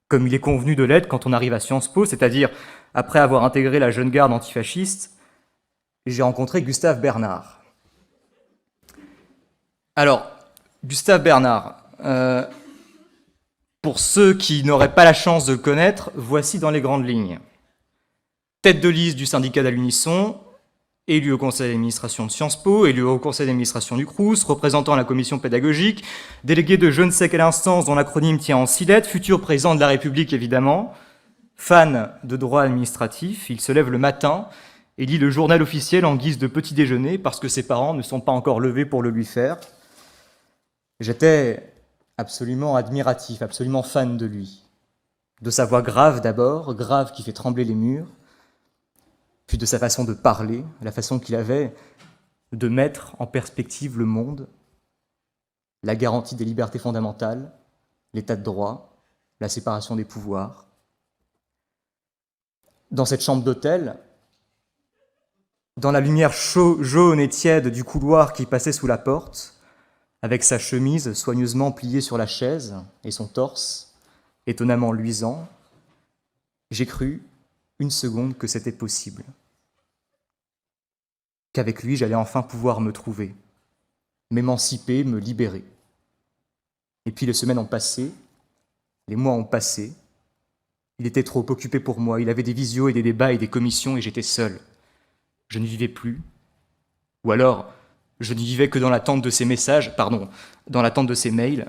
comme il est convenu de l'être quand on arrive à Sciences Po, c'est-à-dire après avoir intégré la jeune garde antifasciste, j'ai rencontré Gustave Bernard. Alors, Gustave Bernard, pour ceux qui n'auraient pas la chance de le connaître, voici dans les grandes lignes. Tête de liste du syndicat d'À l'Unisson, élu au conseil d'administration de Sciences Po, élu au conseil d'administration du Crous, représentant la commission pédagogique, délégué de je ne sais quelle instance dont l'acronyme tient en 6 lettres, futur président de la République évidemment, fan de droit administratif, il se lève le matin et lit le journal officiel en guise de petit déjeuner parce que ses parents ne sont pas encore levés pour le lui faire. J'étais absolument admiratif, absolument fan de lui. De sa voix grave d'abord, grave qui fait trembler les murs, puis de sa façon de parler, la façon qu'il avait de mettre en perspective le monde, la garantie des libertés fondamentales, l'état de droit, la séparation des pouvoirs. Dans cette chambre d'hôtel, dans la lumière jaune et tiède du couloir qui passait sous la porte, avec sa chemise soigneusement pliée sur la chaise et son torse étonnamment luisant, j'ai cru une seconde que c'était possible. Qu'avec lui, j'allais enfin pouvoir me trouver, m'émanciper, me libérer. Et puis les semaines ont passé, les mois ont passé. Il était trop occupé pour moi, il avait des visios et des débats et des commissions et j'étais seul. Je ne vivais plus. Ou alors, je ne vivais que dans l'attente de ses messages, dans l'attente de ses mails.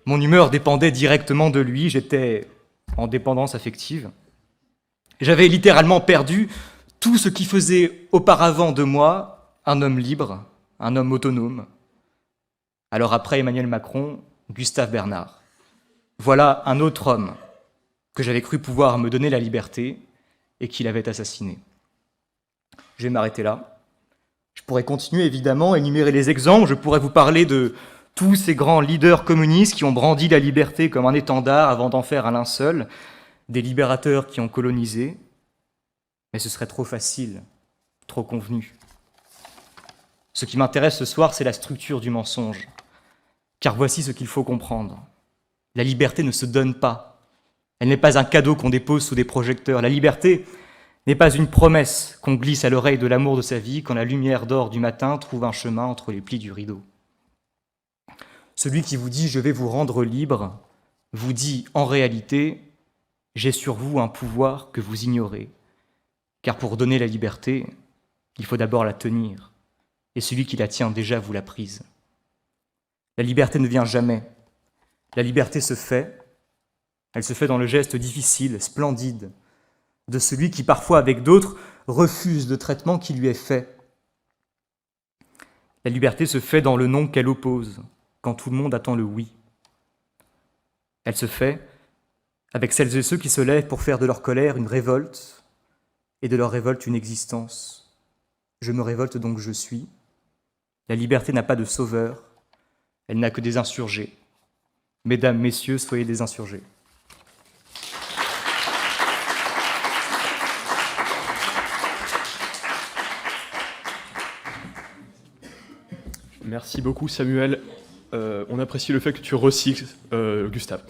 Mon humeur dépendait directement de lui, j'étais en dépendance affective. J'avais littéralement perdu tout ce qui faisait auparavant de moi un homme libre, un homme autonome. Alors après Emmanuel Macron, Gustave Bernard. Voilà un autre homme que j'avais cru pouvoir me donner la liberté et qu'il avait assassiné. Je vais m'arrêter là. Je pourrais continuer évidemment, énumérer les exemples, je pourrais vous parler de tous ces grands leaders communistes qui ont brandi la liberté comme un étendard avant d'en faire un linceul, des libérateurs qui ont colonisé, mais ce serait trop facile, trop convenu. Ce qui m'intéresse ce soir, c'est la structure du mensonge, car voici ce qu'il faut comprendre. La liberté ne se donne pas, elle n'est pas un cadeau qu'on dépose sous des projecteurs, la liberté n'est pas une promesse qu'on glisse à l'oreille de l'amour de sa vie quand la lumière d'or du matin trouve un chemin entre les plis du rideau. Celui qui vous dit « je vais vous rendre libre » vous dit en réalité « j'ai sur vous un pouvoir que vous ignorez ». Car pour donner la liberté, il faut d'abord la tenir, et celui qui la tient déjà vous l'a prise. La liberté ne vient jamais. La liberté se fait. Elle se fait dans le geste difficile, splendide, de celui qui parfois avec d'autres refuse le traitement qui lui est fait. La liberté se fait dans le non qu'elle oppose, quand tout le monde attend le oui. Elle se fait avec celles et ceux qui se lèvent pour faire de leur colère une révolte, et de leur révolte une existence. Je me révolte donc je suis. La liberté n'a pas de sauveur, elle n'a que des insurgés. Mesdames, messieurs, soyez des insurgés. Merci beaucoup Samuel. On apprécie le fait que tu recycles Gustave.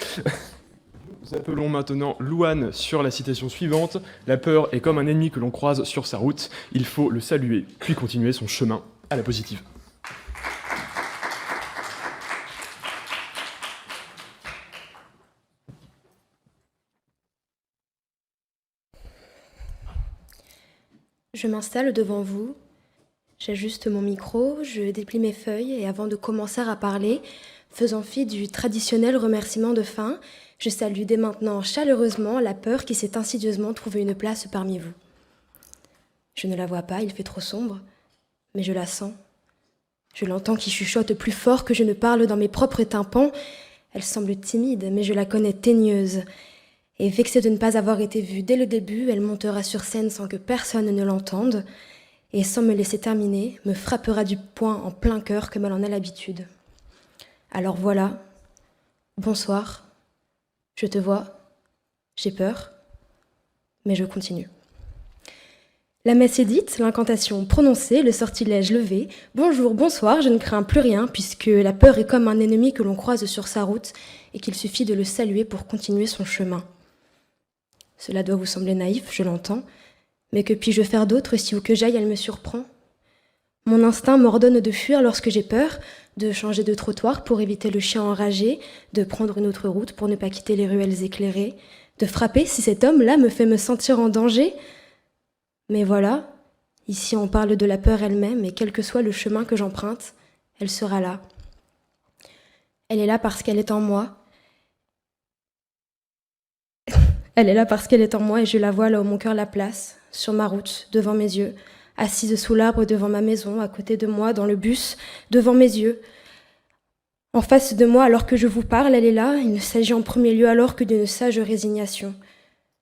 Nous appelons maintenant Louane sur la citation suivante. La peur est comme un ennemi que l'on croise sur sa route. Il faut le saluer, puis continuer son chemin à la positive. Je m'installe devant vous. J'ajuste mon micro, je déplie mes feuilles et avant de commencer à parler, faisant fi du traditionnel remerciement de fin, je salue dès maintenant chaleureusement la peur qui s'est insidieusement trouvé une place parmi vous. Je ne la vois pas, il fait trop sombre, mais je la sens. Je l'entends qui chuchote plus fort que je ne parle dans mes propres tympans. Elle semble timide, mais je la connais teigneuse. Et vexée de ne pas avoir été vue dès le début, elle montera sur scène sans que personne ne l'entende, et sans me laisser terminer, me frappera du poing en plein cœur comme elle en a l'habitude. Alors voilà, bonsoir, je te vois, j'ai peur, mais je continue. La messe est dite, l'incantation prononcée, le sortilège levé. Bonjour, bonsoir, je ne crains plus rien, puisque la peur est comme un ennemi que l'on croise sur sa route et qu'il suffit de le saluer pour continuer son chemin. Cela doit vous sembler naïf, je l'entends, mais que puis-je faire d'autre si où que j'aille elle me surprend ? Mon instinct m'ordonne de fuir lorsque j'ai peur, de changer de trottoir pour éviter le chien enragé, de prendre une autre route pour ne pas quitter les ruelles éclairées, de frapper si cet homme-là me fait me sentir en danger. Mais voilà, ici on parle de la peur elle-même et quel que soit le chemin que j'emprunte, elle sera là. Elle est là parce qu'elle est en moi. Elle est là parce qu'elle est en moi et je la vois là où mon cœur la place, sur ma route, devant mes yeux, assise sous l'arbre devant ma maison, à côté de moi, dans le bus, devant mes yeux. En face de moi, alors que je vous parle, elle est là. Il ne s'agit en premier lieu alors que d'une sage résignation.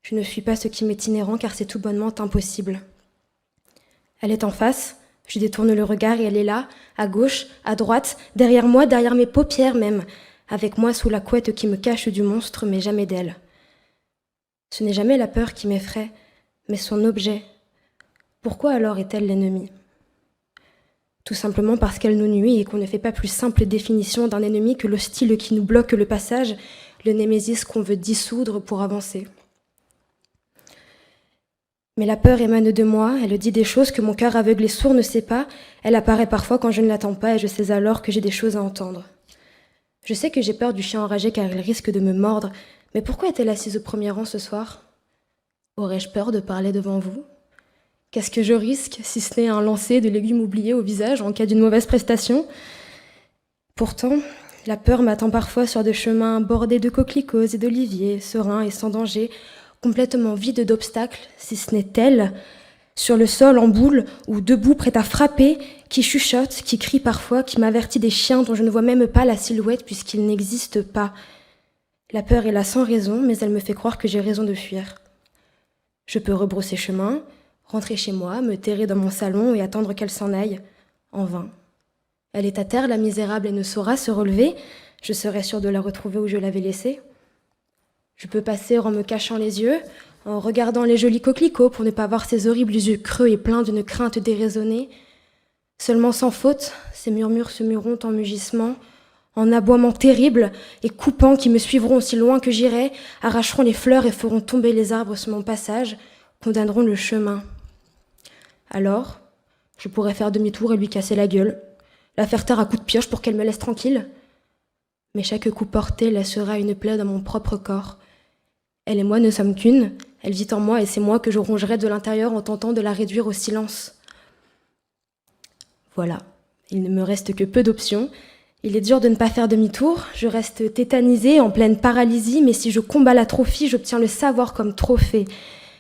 Je ne fuis pas ce qui m'est inhérent car c'est tout bonnement impossible. Elle est en face, je détourne le regard et elle est là, à gauche, à droite, derrière moi, derrière mes paupières même, avec moi sous la couette qui me cache du monstre, mais jamais d'elle. Ce n'est jamais la peur qui m'effraie, mais son objet. Pourquoi alors est-elle l'ennemi ? Tout simplement parce qu'elle nous nuit et qu'on ne fait pas plus simple définition d'un ennemi que l'hostile qui nous bloque le passage, le némésis qu'on veut dissoudre pour avancer. Mais la peur émane de moi, elle dit des choses que mon cœur aveugle et sourd ne sait pas, elle apparaît parfois quand je ne l'attends pas et je sais alors que j'ai des choses à entendre. Je sais que j'ai peur du chien enragé car il risque de me mordre, mais pourquoi est-elle assise au premier rang ce soir ? Aurais-je peur de parler devant vous ? Qu'est-ce que je risque, si ce n'est un lancer de légumes oubliés au visage en cas d'une mauvaise prestation ? Pourtant, la peur m'attend parfois sur des chemins bordés de coquelicots et d'oliviers, sereins et sans danger, complètement vides d'obstacles, si ce n'est elle, sur le sol en boule ou debout prête à frapper, qui chuchote, qui crie parfois, qui m'avertit des chiens dont je ne vois même pas la silhouette puisqu'ils n'existent pas. La peur est là sans raison, mais elle me fait croire que j'ai raison de fuir. Je peux rebrousser chemin, rentrer chez moi, me terrer dans mon salon et attendre qu'elle s'en aille. En vain. Elle est à terre, la misérable, et ne saura se relever. Je serai sûre de la retrouver où je l'avais laissée. Je peux passer en me cachant les yeux, en regardant les jolis coquelicots pour ne pas voir ces horribles yeux creux et pleins d'une crainte déraisonnée. Seulement sans faute, ces murmures se mureront en mugissements, en aboiements terribles et coupants qui me suivront aussi loin que j'irai, arracheront les fleurs et feront tomber les arbres sur mon passage, condamneront le chemin. Alors, je pourrais faire demi-tour et lui casser la gueule, la faire taire à coups de pioche pour qu'elle me laisse tranquille. Mais chaque coup porté laissera une plaie dans mon propre corps. Elle et moi ne sommes qu'une, elle vit en moi et c'est moi que je rongerai de l'intérieur en tentant de la réduire au silence. Voilà, il ne me reste que peu d'options. Il est dur de ne pas faire demi-tour, je reste tétanisée, en pleine paralysie, mais si je combats l'atrophie, j'obtiens le savoir comme trophée.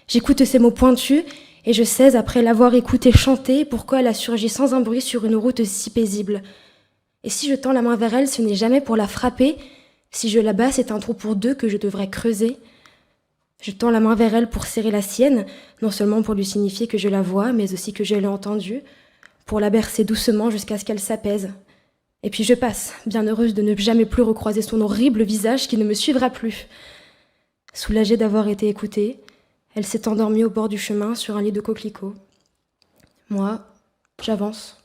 J'écoute ces mots pointus, et je sais, après l'avoir écoutée chanter, pourquoi elle a surgi sans un bruit sur une route si paisible. Et si je tends la main vers elle, ce n'est jamais pour la frapper. Si je la bats, c'est un trou pour deux que je devrais creuser. Je tends la main vers elle pour serrer la sienne, non seulement pour lui signifier que je la vois, mais aussi que je l'ai entendue, pour la bercer doucement jusqu'à ce qu'elle s'apaise. Et puis je passe, bien heureuse de ne jamais plus recroiser son horrible visage qui ne me suivra plus. Soulagée d'avoir été écoutée, elle s'est endormie au bord du chemin sur un lit de coquelicots. Moi, j'avance.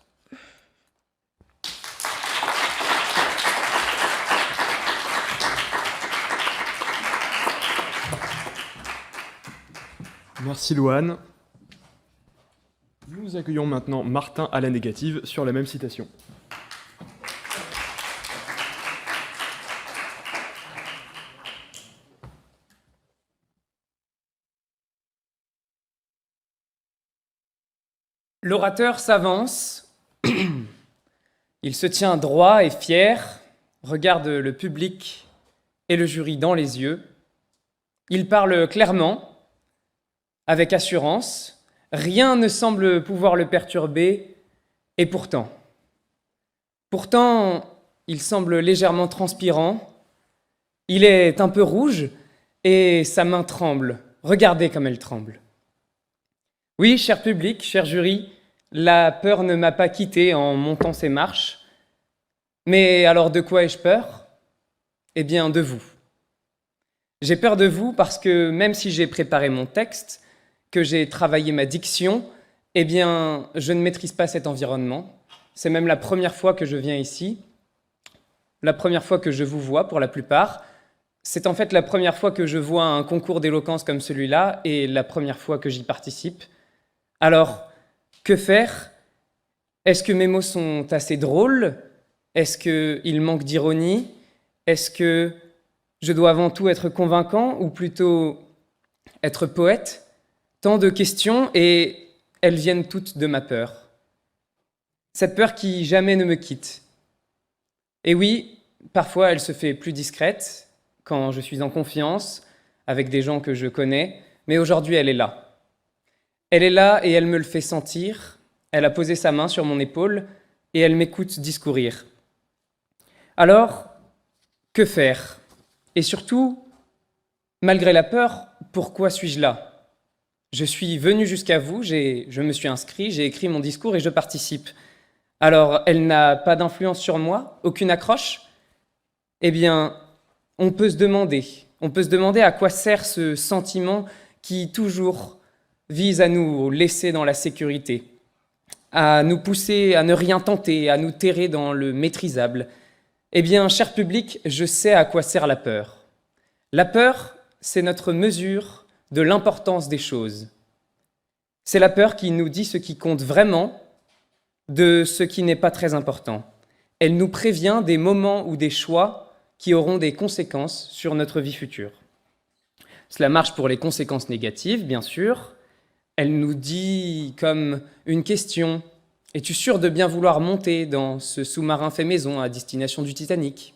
Merci Louane. Nous accueillons maintenant Martin à la négative sur la même citation. L'orateur s'avance Il se tient droit et fier, regarde le public et le jury dans les yeux. Il parle clairement, avec assurance. Rien ne semble pouvoir le perturber, et pourtant, il semble légèrement transpirant. Il est un peu rouge et sa main tremble. Regardez comme elle tremble. Oui, cher public, cher jury, la peur ne m'a pas quitté en montant ces marches. Mais alors de quoi ai-je peur? Eh bien, de vous. J'ai peur de vous parce que même si j'ai préparé mon texte, que j'ai travaillé ma diction, eh bien, je ne maîtrise pas cet environnement. C'est même la première fois que je viens ici, la première fois que je vous vois pour la plupart. C'est en fait la première fois que je vois un concours d'éloquence comme celui-là et la première fois que j'y participe. Alors, que faire? Est-ce que mes mots sont assez drôles? Est-ce qu'il manque d'ironie? Est-ce que je dois avant tout être convaincant ou plutôt être poète? Tant de questions et elles viennent toutes de ma peur. Cette peur qui jamais ne me quitte. Et oui, parfois elle se fait plus discrète quand je suis en confiance avec des gens que je connais, mais aujourd'hui elle est là. Elle est là et elle me le fait sentir. Elle a posé sa main sur mon épaule et elle m'écoute discourir. Alors, que faire? Et surtout, malgré la peur, pourquoi suis-je là? Je suis venu jusqu'à vous, je me suis inscrit, j'ai écrit mon discours et je participe. Alors, elle n'a pas d'influence sur moi, aucune accroche? Eh bien, on peut se demander à quoi sert ce sentiment qui toujours vise à nous laisser dans la sécurité, à nous pousser à ne rien tenter, à nous terrer dans le maîtrisable. Eh bien, cher public, je sais à quoi sert la peur. La peur, c'est notre mesure de l'importance des choses. C'est la peur qui nous dit ce qui compte vraiment de ce qui n'est pas très important. Elle nous prévient des moments ou des choix qui auront des conséquences sur notre vie future. Cela marche pour les conséquences négatives, bien sûr. Elle nous dit comme une question: es-tu sûr de bien vouloir monter dans ce sous-marin fait maison à destination du Titanic?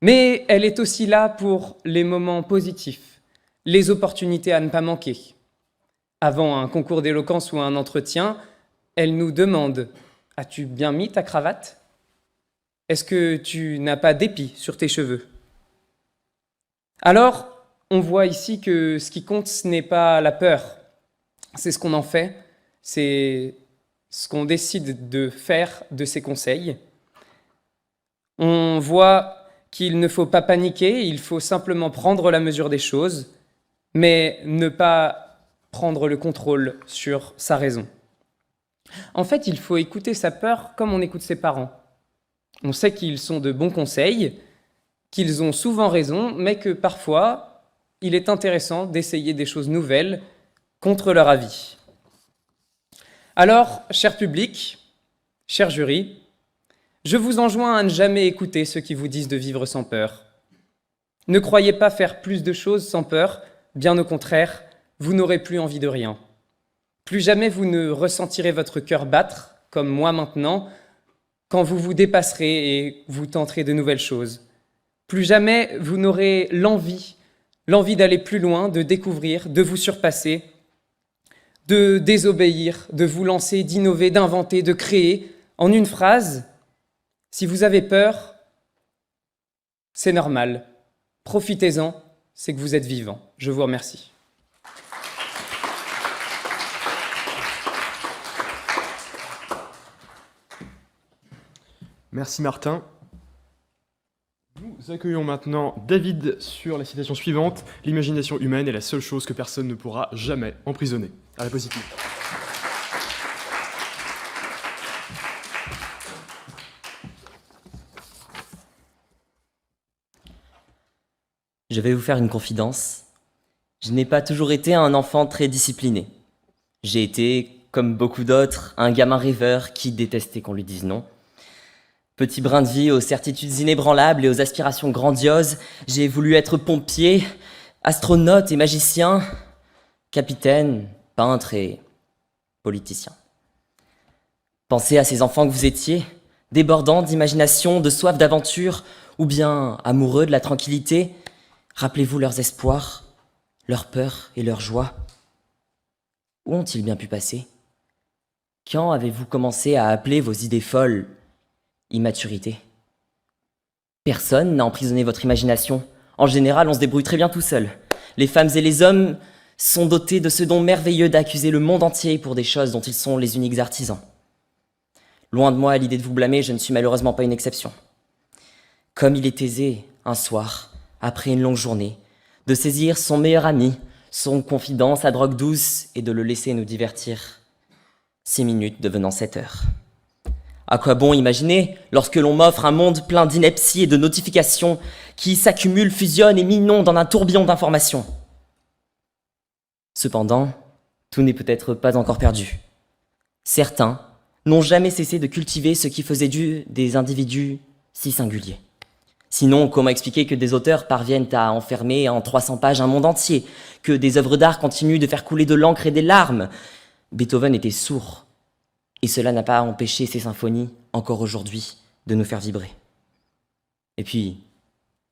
Mais elle est aussi là pour les moments positifs, les opportunités à ne pas manquer. Avant un concours d'éloquence ou un entretien, elle nous demande: as-tu bien mis ta cravate? Est-ce que tu n'as pas d'épi sur tes cheveux? Alors, on voit ici que ce qui compte, ce n'est pas la peur, c'est ce qu'on en fait, c'est ce qu'on décide de faire de ces conseils. On voit qu'il ne faut pas paniquer, il faut simplement prendre la mesure des choses, mais ne pas prendre le contrôle sur sa raison. En fait, il faut écouter sa peur comme on écoute ses parents. On sait qu'ils sont de bons conseils, qu'ils ont souvent raison, mais que parfois, il est intéressant d'essayer des choses nouvelles contre leur avis. Alors, cher public, cher jury, je vous enjoins à ne jamais écouter ceux qui vous disent de vivre sans peur. Ne croyez pas faire plus de choses sans peur, bien au contraire, vous n'aurez plus envie de rien. Plus jamais vous ne ressentirez votre cœur battre, comme moi maintenant, quand vous vous dépasserez et vous tenterez de nouvelles choses. Plus jamais vous n'aurez l'envie d'aller plus loin, de découvrir, de vous surpasser, de désobéir, de vous lancer, d'innover, d'inventer, de créer. En une phrase, si vous avez peur, c'est normal. Profitez-en, c'est que vous êtes vivant. Je vous remercie. Merci Martin. Nous accueillons maintenant David sur la citation suivante. L'imagination humaine est la seule chose que personne ne pourra jamais emprisonner. À la positive. Je vais vous faire une confidence. Je n'ai pas toujours été un enfant très discipliné. J'ai été, comme beaucoup d'autres, un gamin rêveur qui détestait qu'on lui dise non. Petit brin de vie aux certitudes inébranlables et aux aspirations grandioses, j'ai voulu être pompier, astronaute et magicien, capitaine, peintre et politicien. Pensez à ces enfants que vous étiez, Débordant d'imagination, de soif d'aventure, ou bien amoureux de la tranquillité, rappelez-vous leurs espoirs, leurs peurs et leurs joies. Où ont-ils bien pu passer? Quand avez-vous commencé à appeler vos idées folles immaturité? Personne n'a emprisonné votre imagination. En général, on se débrouille très bien tout seul. Les femmes et les hommes sont dotés de ce don merveilleux d'accuser le monde entier pour des choses dont ils sont les uniques artisans. Loin de moi l'idée de vous blâmer, je ne suis malheureusement pas une exception. Comme il est aisé, un soir, après une longue journée, de saisir son meilleur ami, son confident, sa drogue douce, et de le laisser nous divertir. 6 minutes devenant 7 heures. À quoi bon imaginer, lorsque l'on m'offre un monde plein d'inepties et de notifications qui s'accumulent, fusionnent et m'inondent en un tourbillon d'informations? Cependant, tout n'est peut-être pas encore perdu. Certains n'ont jamais cessé de cultiver ce qui faisait d'eux des individus si singuliers. Sinon, comment expliquer que des auteurs parviennent à enfermer en 300 pages un monde entier, que des œuvres d'art continuent de faire couler de l'encre et des larmes? Beethoven était sourd, et cela n'a pas empêché ses symphonies, encore aujourd'hui, de nous faire vibrer. Et puis,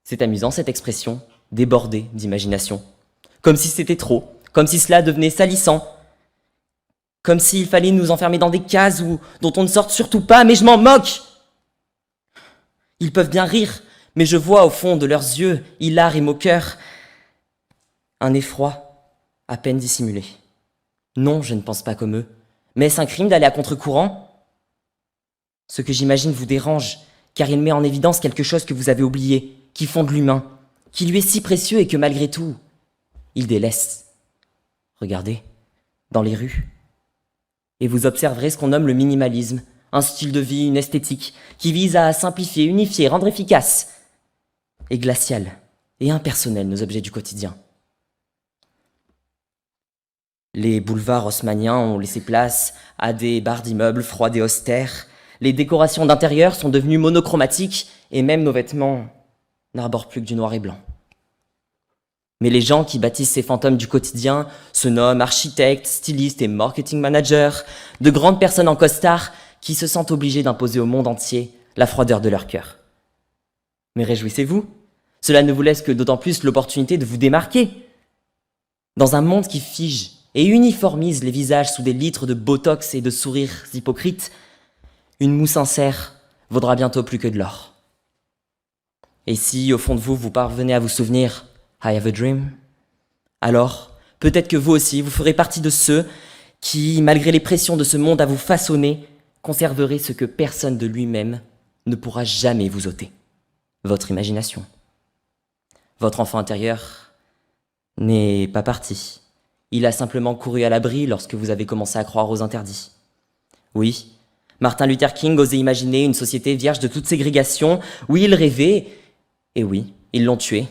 c'est amusant cette expression, déborder d'imagination. Comme si c'était trop, comme si cela devenait salissant, comme s'il fallait nous enfermer dans des cases dont on ne sorte surtout pas, mais je m'en moque! Ils peuvent bien rire, mais je vois au fond de leurs yeux, hilars et moqueurs, un effroi à peine dissimulé. Non, je ne pense pas comme eux. Mais est-ce un crime d'aller à contre-courant? Ce que j'imagine vous dérange, car il met en évidence quelque chose que vous avez oublié, qui fonde l'humain, qui lui est si précieux et que malgré tout, il délaisse. Regardez, dans les rues. Et vous observerez ce qu'on nomme le minimalisme, un style de vie, une esthétique, qui vise à simplifier, unifier, rendre efficace et glacial et impersonnel nos objets du quotidien. Les boulevards haussmanniens ont laissé place à des barres d'immeubles froides et austères. Les décorations d'intérieur sont devenues monochromatiques et même nos vêtements n'arborent plus que du noir et blanc. Mais les gens qui bâtissent ces fantômes du quotidien se nomment architectes, stylistes et marketing managers, de grandes personnes en costard qui se sentent obligées d'imposer au monde entier la froideur de leur cœur. Mais réjouissez-vous, cela ne vous laisse que d'autant plus l'opportunité de vous démarquer. Dans un monde qui fige et uniformise les visages sous des litres de botox et de sourires hypocrites, une moue sincère vaudra bientôt plus que de l'or. Et si, au fond de vous, vous parvenez à vous souvenir « I have a dream », alors peut-être que vous aussi, vous ferez partie de ceux qui, malgré les pressions de ce monde à vous façonner, conserverez ce que personne de lui-même ne pourra jamais vous ôter, votre imagination. Votre enfant intérieur n'est pas parti. Il a simplement couru à l'abri lorsque vous avez commencé à croire aux interdits. Oui, Martin Luther King osait imaginer une société vierge de toute ségrégation. Oui, il rêvait. Et oui, ils l'ont tué.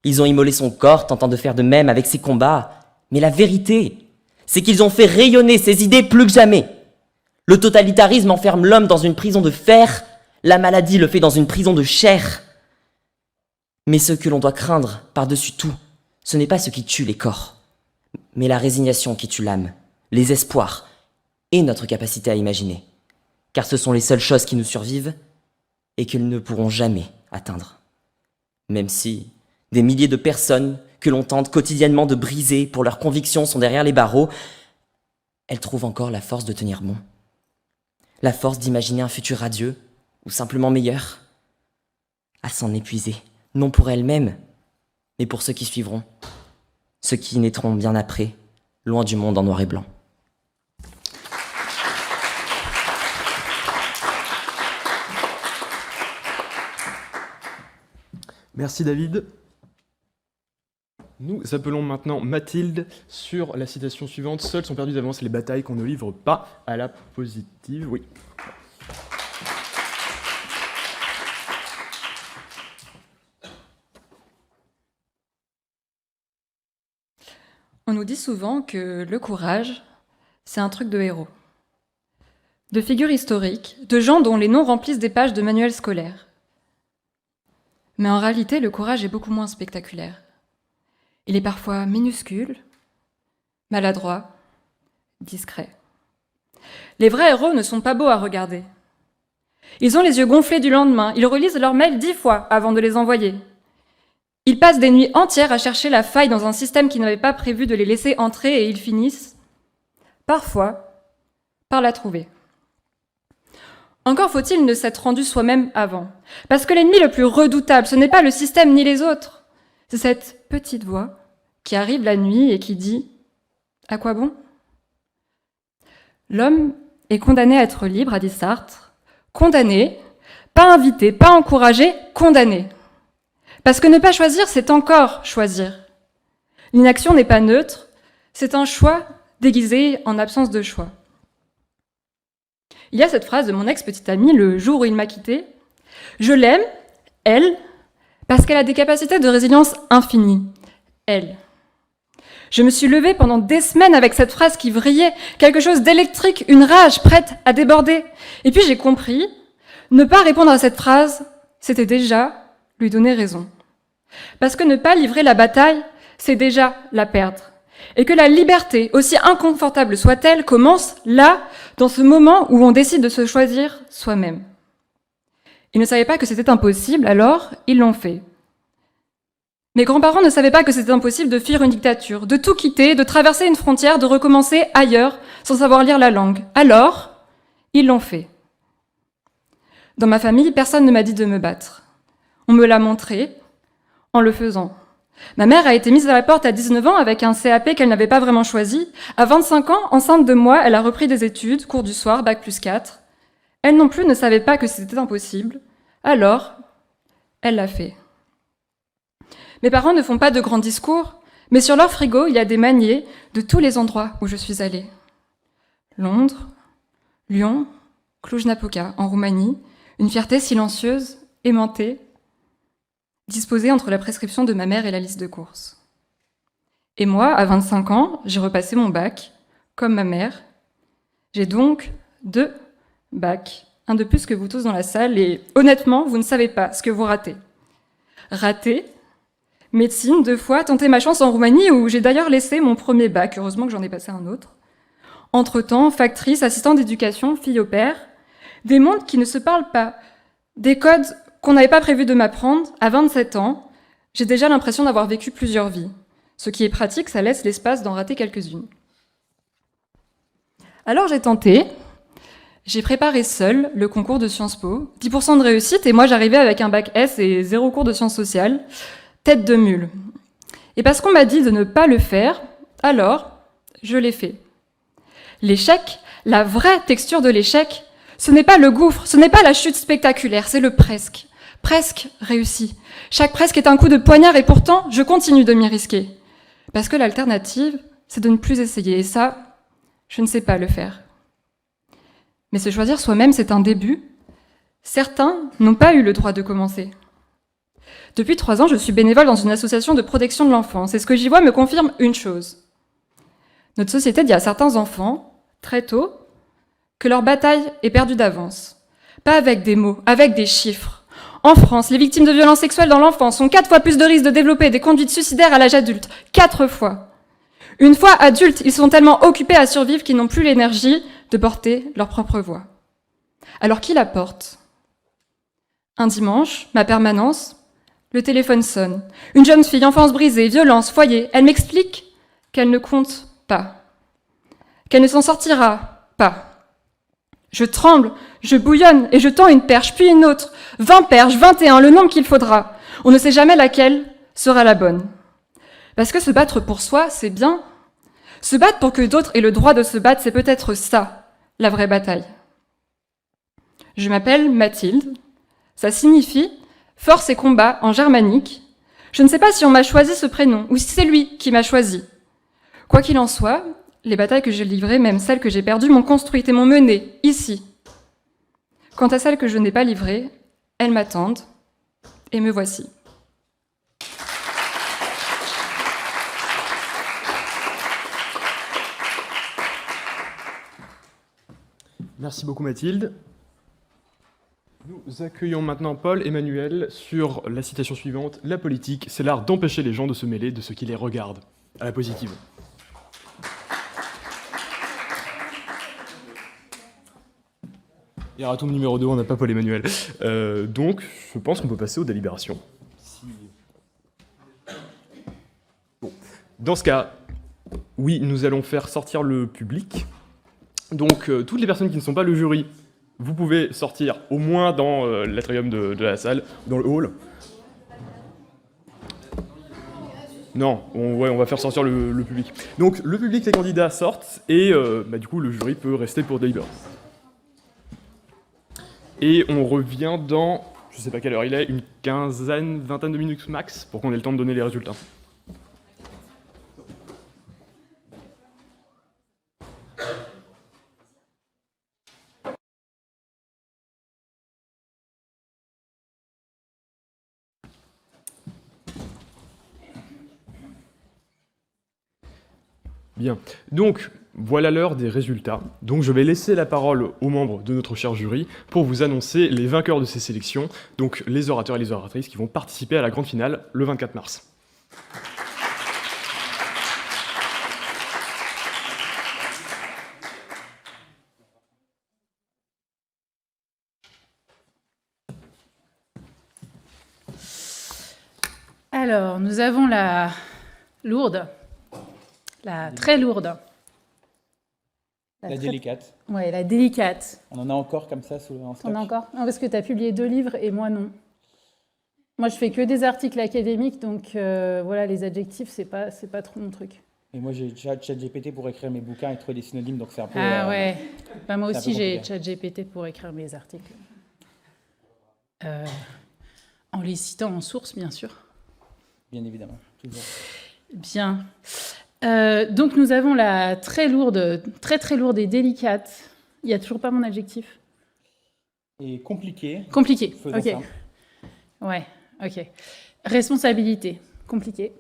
Ils ont immolé son corps, tentant de faire de même avec ses combats. Mais la vérité, c'est qu'ils ont fait rayonner ses idées plus que jamais. Le totalitarisme enferme l'homme dans une prison de fer. La maladie le fait dans une prison de chair. Mais ce que l'on doit craindre par-dessus tout, ce n'est pas ce qui tue les corps, mais la résignation qui tue l'âme, les espoirs et notre capacité à imaginer. Car ce sont les seules choses qui nous survivent et qu'ils ne pourront jamais atteindre. Même si des milliers de personnes que l'on tente quotidiennement de briser pour leurs convictions sont derrière les barreaux, elles trouvent encore la force de tenir bon. La force d'imaginer un futur radieux ou simplement meilleur. À s'en épuiser, non pour elles-mêmes, mais pour ceux qui suivront. Ceux qui naîtront bien après, loin du monde en noir et blanc. Merci David. Nous appelons maintenant Mathilde sur la citation suivante. Seuls sont perdus d'avance les batailles qu'on ne livre pas à la positive. Oui. On nous dit souvent que le courage, c'est un truc de héros. De figures historiques, de gens dont les noms remplissent des pages de manuels scolaires. Mais en réalité, le courage est beaucoup moins spectaculaire. Il est parfois minuscule, maladroit, discret. Les vrais héros ne sont pas beaux à regarder. Ils ont les yeux gonflés du lendemain, ils relisent leurs mails 10 fois avant de les envoyer. Ils passent des nuits entières à chercher la faille dans un système qui n'avait pas prévu de les laisser entrer et ils finissent, parfois, par la trouver. Encore faut-il ne s'être rendu soi-même avant. Parce que l'ennemi le plus redoutable, ce n'est pas le système ni les autres. C'est cette petite voix qui arrive la nuit et qui dit « À quoi bon ?» L'homme est condamné à être libre, a dit Sartre. Condamné, pas invité, pas encouragé, condamné. Parce que ne pas choisir, c'est encore choisir. L'inaction n'est pas neutre, c'est un choix déguisé en absence de choix. Il y a cette phrase de mon ex-petite amie le jour où il m'a quittée. Je l'aime, elle, parce qu'elle a des capacités de résilience infinies. Elle. Je me suis levée pendant des semaines avec cette phrase qui vrillait, quelque chose d'électrique, une rage prête à déborder. Et puis j'ai compris, ne pas répondre à cette phrase, c'était déjà lui donner raison. Parce que ne pas livrer la bataille, c'est déjà la perdre. Et que la liberté, aussi inconfortable soit-elle, commence là, dans ce moment où on décide de se choisir soi-même. Ils ne savaient pas que c'était impossible, alors ils l'ont fait. Mes grands-parents ne savaient pas que c'était impossible de fuir une dictature, de tout quitter, de traverser une frontière, de recommencer ailleurs, sans savoir lire la langue. Alors, ils l'ont fait. Dans ma famille, personne ne m'a dit de me battre. On me l'a montré en le faisant. Ma mère a été mise à la porte à 19 ans avec un CAP qu'elle n'avait pas vraiment choisi. À 25 ans, enceinte de moi, elle a repris des études, cours du soir, bac+4. Elle non plus ne savait pas que c'était impossible. Alors, elle l'a fait. Mes parents ne font pas de grands discours, mais sur leur frigo, il y a des maniers de tous les endroits où je suis allée. Londres, Lyon, Cluj-Napoca, en Roumanie, une fierté silencieuse, aimantée, disposée entre la prescription de ma mère et la liste de courses. Et moi, à 25 ans, j'ai repassé mon bac, comme ma mère. J'ai donc 2 bacs, un de plus que vous tous dans la salle, et honnêtement, vous ne savez pas ce que vous ratez. Raté, médecine 2 fois, tenter ma chance en Roumanie, où j'ai d'ailleurs laissé mon premier bac, heureusement que j'en ai passé un autre. Entre-temps, factrice, assistante d'éducation, fille au père, des mondes qui ne se parlent pas, des codes qu'on n'avait pas prévu de m'apprendre. À 27 ans, j'ai déjà l'impression d'avoir vécu plusieurs vies. Ce qui est pratique, ça laisse l'espace d'en rater quelques-unes. Alors j'ai tenté, j'ai préparé seule le concours de Sciences Po, 10% de réussite, et moi j'arrivais avec un bac S et 0 cours de sciences sociales, tête de mule. Et parce qu'on m'a dit de ne pas le faire, alors je l'ai fait. L'échec, la vraie texture de l'échec, ce n'est pas le gouffre, ce n'est pas la chute spectaculaire, c'est le presque. Presque réussi. Chaque presque est un coup de poignard et pourtant, je continue de m'y risquer. Parce que l'alternative, c'est de ne plus essayer. Et ça, je ne sais pas le faire. Mais se choisir soi-même, c'est un début. Certains n'ont pas eu le droit de commencer. Depuis 3 ans, je suis bénévole dans une association de protection de l'enfance. Et ce que j'y vois me confirme une chose. Notre société dit à certains enfants, très tôt, que leur bataille est perdue d'avance. Pas avec des mots, avec des chiffres. En France, les victimes de violences sexuelles dans l'enfance ont 4 fois plus de risques de développer des conduites suicidaires à l'âge adulte. 4 fois. Une fois adultes, ils sont tellement occupés à survivre qu'ils n'ont plus l'énergie de porter leur propre voix. Alors qui la porte ? Un dimanche, ma permanence, le téléphone sonne. Une jeune fille, enfance brisée, violence, foyer. Elle m'explique qu'elle ne compte pas. Qu'elle ne s'en sortira pas. Je tremble, je bouillonne et je tends une perche, puis une autre. 20 perches, 21, le nombre qu'il faudra. On ne sait jamais laquelle sera la bonne. Parce que se battre pour soi, c'est bien. Se battre pour que d'autres aient le droit de se battre, c'est peut-être ça, la vraie bataille. Je m'appelle Mathilde. Ça signifie force et combat en germanique. Je ne sais pas si on m'a choisi ce prénom ou si c'est lui qui m'a choisi. Quoi qu'il en soit, les batailles que j'ai livrées, même celles que j'ai perdues, m'ont construite et m'ont menée ici. Quant à celles que je n'ai pas livrées, elles m'attendent, et me voici. Merci beaucoup Mathilde. Nous accueillons maintenant Paul Emmanuel sur la citation suivante. La politique, c'est l'art d'empêcher les gens de se mêler de ce qui les regarde. À la positive. Erratum numéro 2, on n'a pas Paul Emmanuel. Donc, je pense qu'on peut passer aux délibérations. Bon. Dans ce cas, oui, nous allons faire sortir le public. Donc, toutes les personnes qui ne sont pas le jury, vous pouvez sortir au moins dans l'atrium de la salle, dans le hall. Non, on va faire sortir le public. Donc, le public, les candidats sortent, et du coup, le jury peut rester pour délibérer. Et on revient dans, je sais pas quelle heure il est, une quinzaine, vingtaine de minutes max, pour qu'on ait le temps de donner les résultats. Bien, donc voilà l'heure des résultats. Donc je vais laisser la parole aux membres de notre cher jury pour vous annoncer les vainqueurs de ces sélections, donc les orateurs et les oratrices qui vont participer à la grande finale le 24 mars. Alors, nous avons la lourde. La très lourde. La délicate. Oui, la délicate. On en a encore comme ça en stock. On a encore? Non, parce que tu as publié 2 livres et moi non. Moi, je fais que des articles académiques, donc voilà, les adjectifs, c'est pas trop mon truc. Et moi, j'ai ChatGPT pour écrire mes bouquins et trouver des synonymes, donc c'est un peu... Ah ouais, bah, moi aussi j'ai compliqué. ChatGPT pour écrire mes articles. En les citant en source, bien sûr. Bien évidemment, toujours. Bien. Donc nous avons la très lourde, très lourde et délicate. Il n'y a toujours pas mon adjectif. Et compliqué. Compliqué, Faisons ok. simple. Ouais, ok. Responsabilité, compliqué.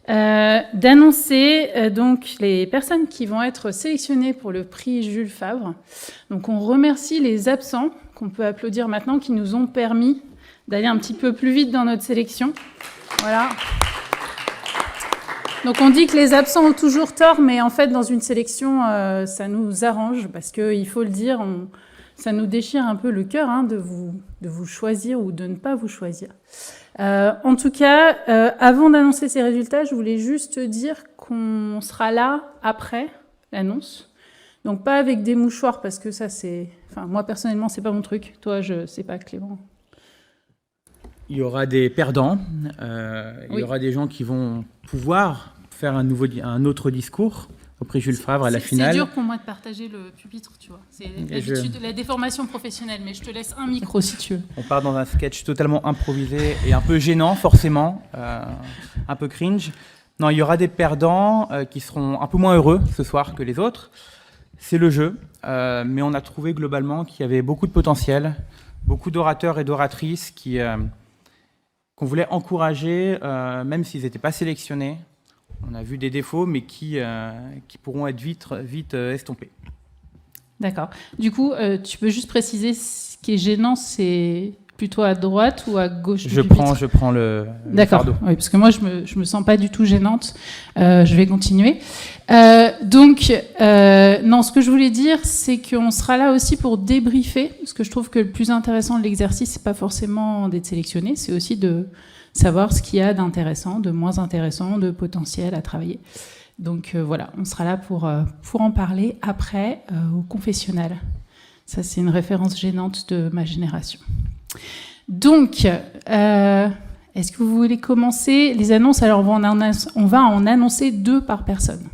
D'annoncer donc les personnes qui vont être sélectionnées pour le prix Jules Favre. Donc on remercie les absents, qu'on peut applaudir maintenant, qui nous ont permis d'aller un petit peu plus vite dans notre sélection. Voilà. Donc on dit que les absents ont toujours tort, mais en fait dans une sélection, ça nous arrange, parce qu'il faut le dire, ça nous déchire un peu le cœur de vous choisir ou de ne pas vous choisir. En tout cas, avant d'annoncer ces résultats, je voulais juste dire qu'on sera là après l'annonce. Donc pas avec des mouchoirs, parce que ça c'est... Enfin, moi personnellement, c'est pas mon truc. Toi, je sais pas, Clément. Il y aura des perdants, il y aura des gens qui vont pouvoir faire un autre discours au prix Jules Favre à la finale. C'est dur pour moi de partager le pupitre, tu vois. C'est l'habitude, la déformation professionnelle, mais je te laisse un micro si tu veux. On part dans un sketch totalement improvisé et un peu gênant, forcément, un peu cringe. Non, il y aura des perdants qui seront un peu moins heureux ce soir que les autres. C'est le jeu, mais on a trouvé globalement qu'il y avait beaucoup de potentiel, beaucoup d'orateurs et d'oratrices qu'on voulait encourager, même s'ils n'étaient pas sélectionnés. On a vu des défauts, mais qui pourront être vite estompés. D'accord. Du coup, tu peux juste préciser ce qui est gênant, c'est plutôt à droite ou à gauche du pupitre ? Je prends le D'accord. fardeau. Oui, parce que moi, je me sens pas du tout gênante. Je vais continuer. Donc, non, ce que je voulais dire, c'est qu'on sera là aussi pour débriefer, parce que je trouve que le plus intéressant de l'exercice, c'est pas forcément d'être sélectionné, c'est aussi de savoir ce qu'il y a d'intéressant, de moins intéressant, de potentiel à travailler. Donc voilà, on sera là pour en parler après au confessionnal. Ça, c'est une référence gênante de ma génération. Donc, est-ce que vous voulez commencer les annonces? Alors, on va en annoncer 2 par personne.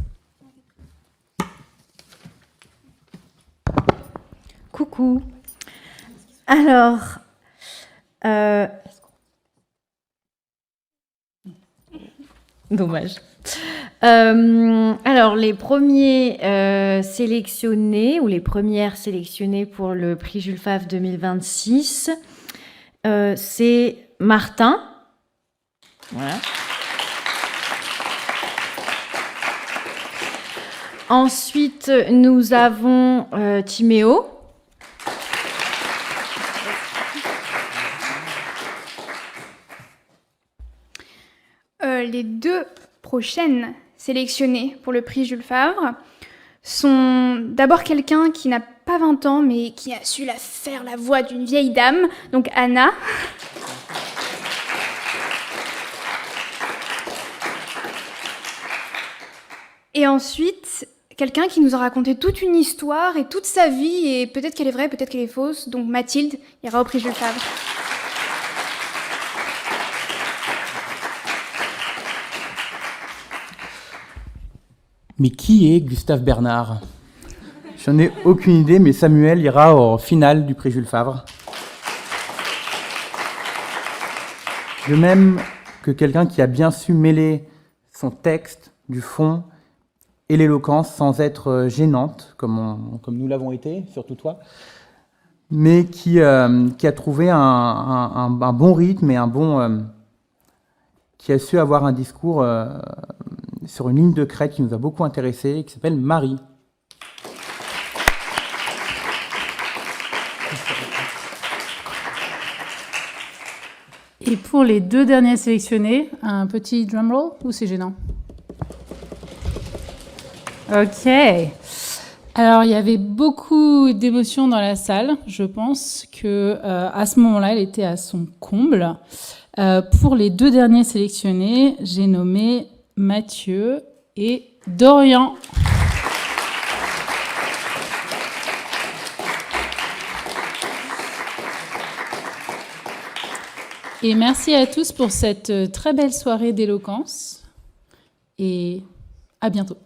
Coucou. Alors, dommage. Alors, les premiers sélectionnés ou les premières sélectionnées pour le prix Jules Favre 2026, c'est Martin. Voilà. Ensuite, nous avons Timéo. Les 2 prochaines sélectionnées pour le prix Jules Favre sont d'abord quelqu'un qui n'a pas 20 ans, mais qui a su faire la voix d'une vieille dame, donc Anna. Et ensuite, quelqu'un qui nous a raconté toute une histoire et toute sa vie, et peut-être qu'elle est vraie, peut-être qu'elle est fausse, donc Mathilde ira au prix Jules Favre. Mais qui est Gustave Bernard? J'en ai aucune idée, mais Samuel ira au final du prix Jules Favre. De même que quelqu'un qui a bien su mêler son texte, du fond, et l'éloquence sans être gênante, comme nous l'avons été, surtout toi, mais qui a trouvé un bon rythme et qui a su avoir un discours sur une ligne de crête qui nous a beaucoup intéressés, qui s'appelle Marie. Et pour les 2 derniers sélectionnés, un petit drumroll ou c'est gênant? Ok. Alors, il y avait beaucoup d'émotions dans la salle. Je pense que à ce moment-là, elle était à son comble. Pour les 2 derniers sélectionnés, j'ai nommé Mathieu et Dorian. Et merci à tous pour cette très belle soirée d'éloquence. Et à bientôt.